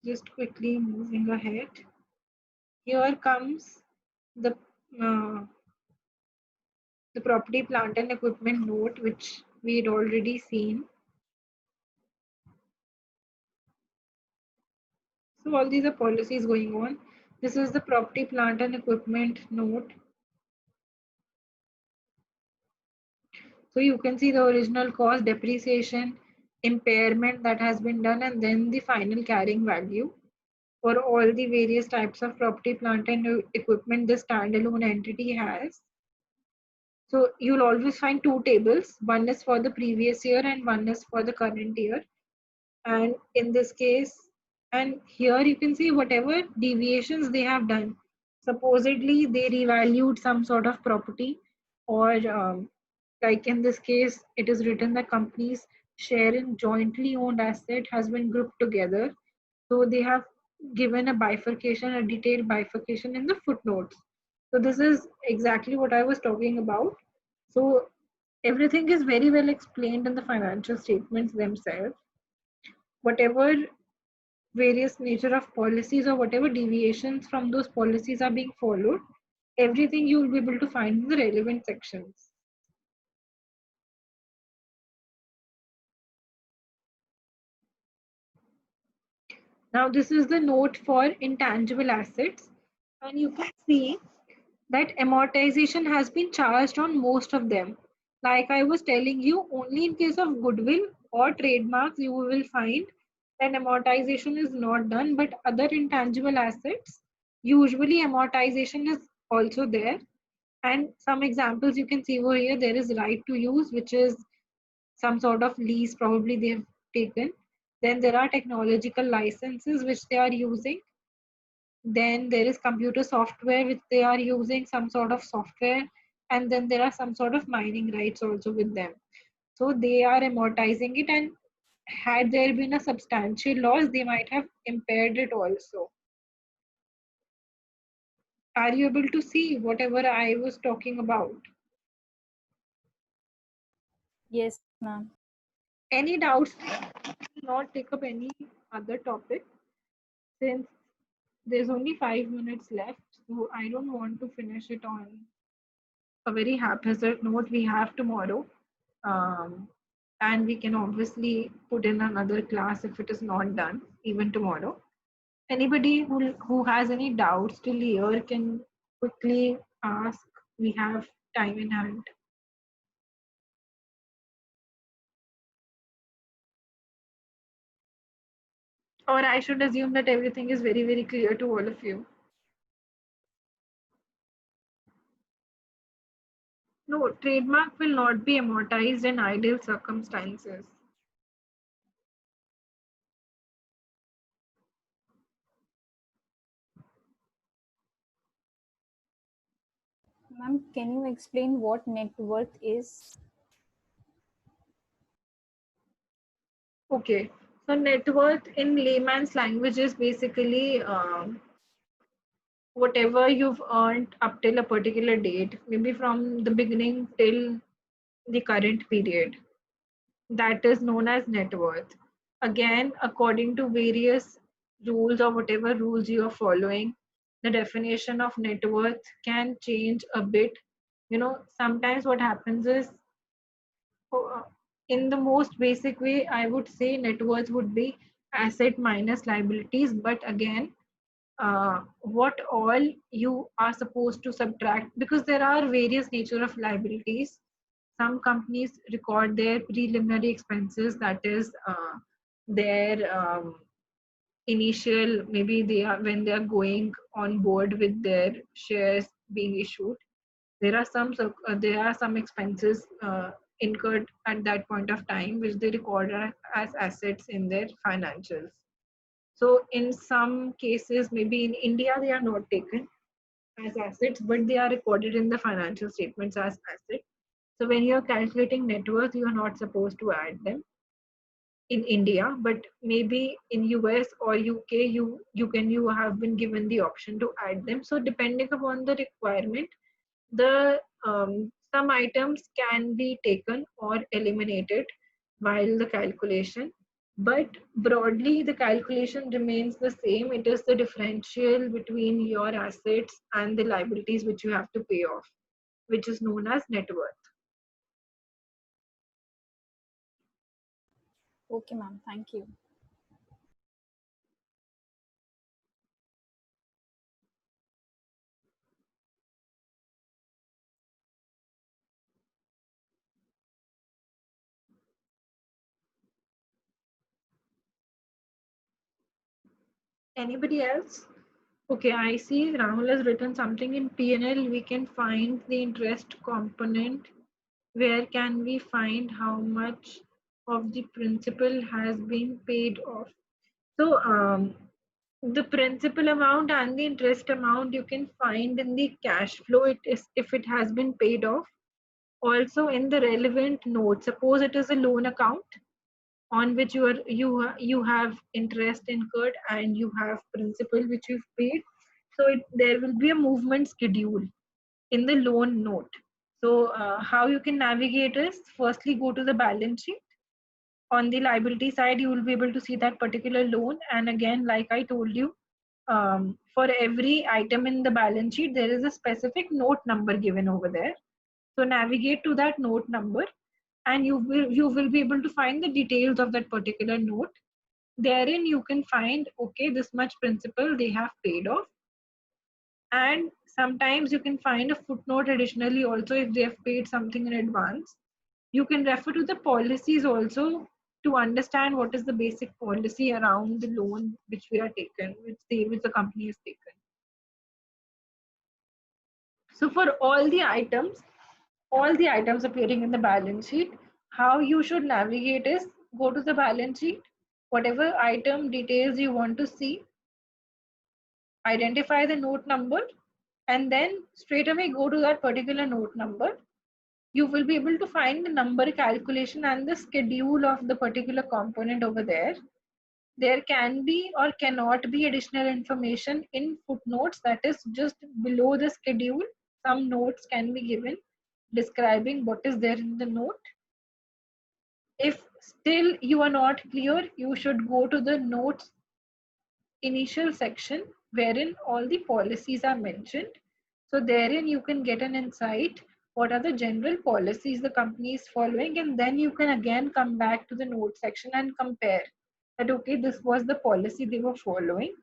Just quickly moving ahead. Here comes the uh, the property, plant and equipment note, which we had already seen. So all these are policies going on. This is the property, plant and equipment note. So you can see the original cost, depreciation, impairment that has been done, and then the final carrying value for all the various types of property, plant and equipment this standalone entity has. So you'll always find two tables. One is for the previous year and one is for the current year. And in this case, and here you can see whatever deviations they have done. Supposedly they revalued some sort of property, or like in this case, it is written that companies share in jointly owned asset has been grouped together. So they have given a bifurcation, a detailed bifurcation in the footnotes. So this is exactly what I was talking about. So everything is very well explained in the financial statements themselves. Whatever various nature of policies or whatever deviations from those policies are being followed, everything you will be able to find in the relevant sections. Now this is the note for intangible assets, and you can see that amortization has been charged on most of them. Like I was telling you, only in case of goodwill or trademarks you will find that amortization is not done, but other intangible assets, usually amortization is also there. And some examples you can see over here, there is right to use, which is some sort of lease probably they have taken. Then there are technological licenses which they are using. Then there is computer software which they are using, some sort of software, and then there are some sort of mining rights also with them. So they are amortizing it, and had there been a substantial loss, they might have impaired it also. Are you able to see whatever I was talking about? Yes, ma'am. Any doubts? Not take up any other topic, since there's only 5 minutes left, so I don't want to finish it on a very haphazard note. We have tomorrow, and we can obviously put in another class if it is not done even tomorrow. Anybody who has any doubts till here can quickly ask. We have time in hand. Or I should assume that everything is very, very clear to all of you. No, trademark will not be amortized in ideal circumstances. Ma'am, can you explain what net worth is? Okay, so net worth in layman's language is basically whatever you've earned up till a particular date, maybe from the beginning till the current period. That is known as net worth. Again, according to various rules or whatever rules you are following, the definition of net worth can change a bit. You know, sometimes what happens is, uh, in the most basic way, I would say net worth would be asset minus liabilities. But again, what all you are supposed to subtract, because there are various nature of liabilities. Some companies record their preliminary expenses, that is their initial, maybe they are when they are going on board with their shares being issued. There are some expenses incurred at that point of time which they record as assets in their financials. So in some cases, maybe in India, they are not taken as assets, but they are recorded in the financial statements as assets. So when you're calculating net worth, you're not supposed to add them in India, but maybe in US or UK, you have been given the option to add them. So depending upon the requirement, the some items can be taken or eliminated while the calculation, but broadly the calculation remains the same. It is the differential between your assets and the liabilities which you have to pay off, which is known as net worth. Okay, ma'am. Thank you. Anybody else? Okay, I see Rahul has written something in P&L. We can find the interest component. Where can we find how much of the principal has been paid off? So the principal amount and the interest amount you can find in the cash flow. It is if it has been paid off. Also in the relevant note. Suppose it is a loan account on which you have interest incurred and you have principal which you've paid. So there will be a movement schedule in the loan note. So how you can navigate is, firstly go to the balance sheet. On the liability side, you will be able to see that particular loan, and again, like I told you, for every item in the balance sheet there is a specific note number given over there. So navigate to that note number and you will be able to find the details of that particular note. Therein you can find, okay, this much principal they have paid off, and sometimes you can find a footnote additionally also if they have paid something in advance. You can refer to the policies also to understand what is the basic policy around the loan which we are taken, which the company has taken. So for all the items appearing in the balance sheet, how you should navigate is, go to the balance sheet, whatever item details you want to see, identify the note number, and then straight away go to that particular note number. You will be able to find the number calculation and the schedule of the particular component over there. There can be or cannot be additional information in footnotes, that is just below the schedule. Some notes can be given describing what is there in the note. If still you are not clear, you should go to the notes initial section wherein all the policies are mentioned. So therein you can get an insight what are the general policies the company is following, and then you can again come back to the note section and compare that, okay, this was the policy they were following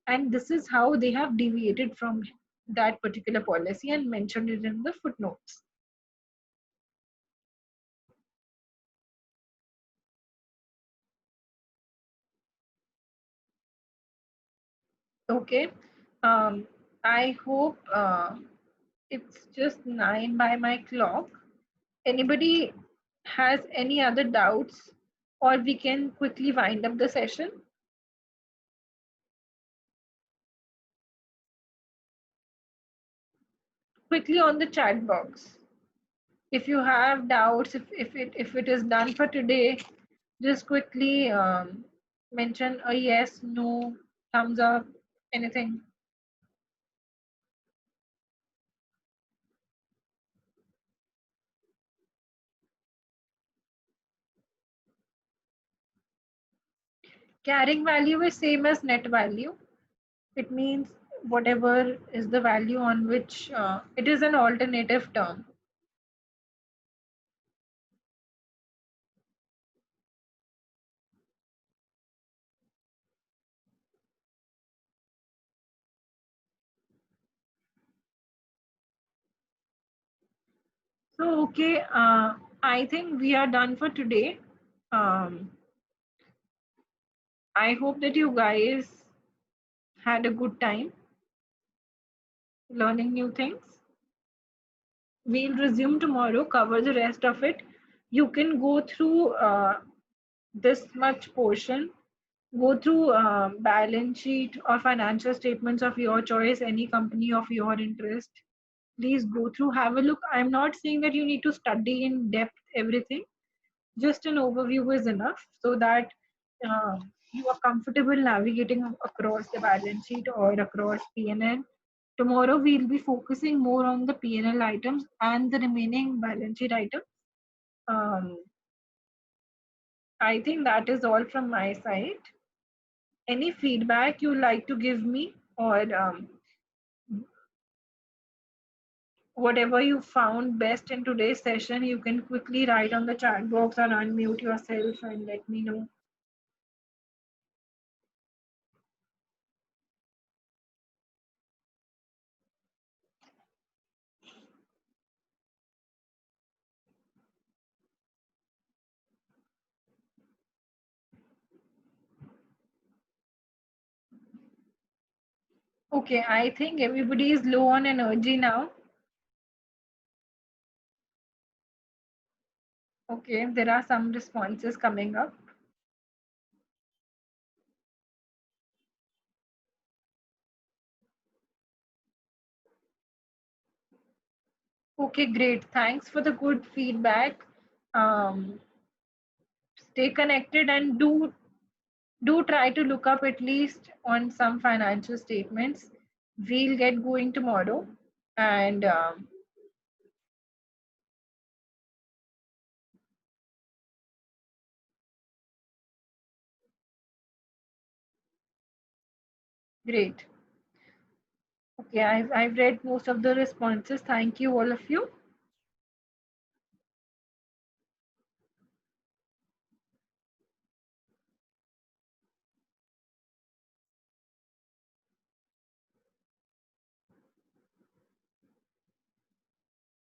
and this is how they have deviated from that particular policy and mentioned it in the footnotes. Okay, I hope it's just 9 by my clock. Anybody has any other doubts, or we can quickly wind up the session? Quickly on the chat box. If you have doubts, if it is done for today, just quickly mention a yes, no, thumbs up, anything. Carrying value is same as net value. It means whatever is the value on which it is an alternative term. So, okay, I think we are done for today. I hope that you guys had a good time learning new things. We'll resume tomorrow, cover the rest of it. You can go through this much portion, go through balance sheet or financial statements of your choice, any company of your interest. please go through, have a look. I'm not saying that you need to study in depth everything. Just an overview is enough so that you are comfortable navigating across the balance sheet or across P&L. Tomorrow we'll be focusing more on the P&L items and the remaining balance sheet items. I think that is all from my side. Any feedback you like to give me, or whatever you found best in today's session, you can quickly write on the chat box or unmute yourself and let me know. Okay, I think everybody is low on energy now. Okay, there are some responses coming up. Okay, great. Thanks for the good feedback. Stay connected and do try to look up at least on some financial statements. We'll get going tomorrow, and great. Okay, I've read most of the responses. Thank you, all of you.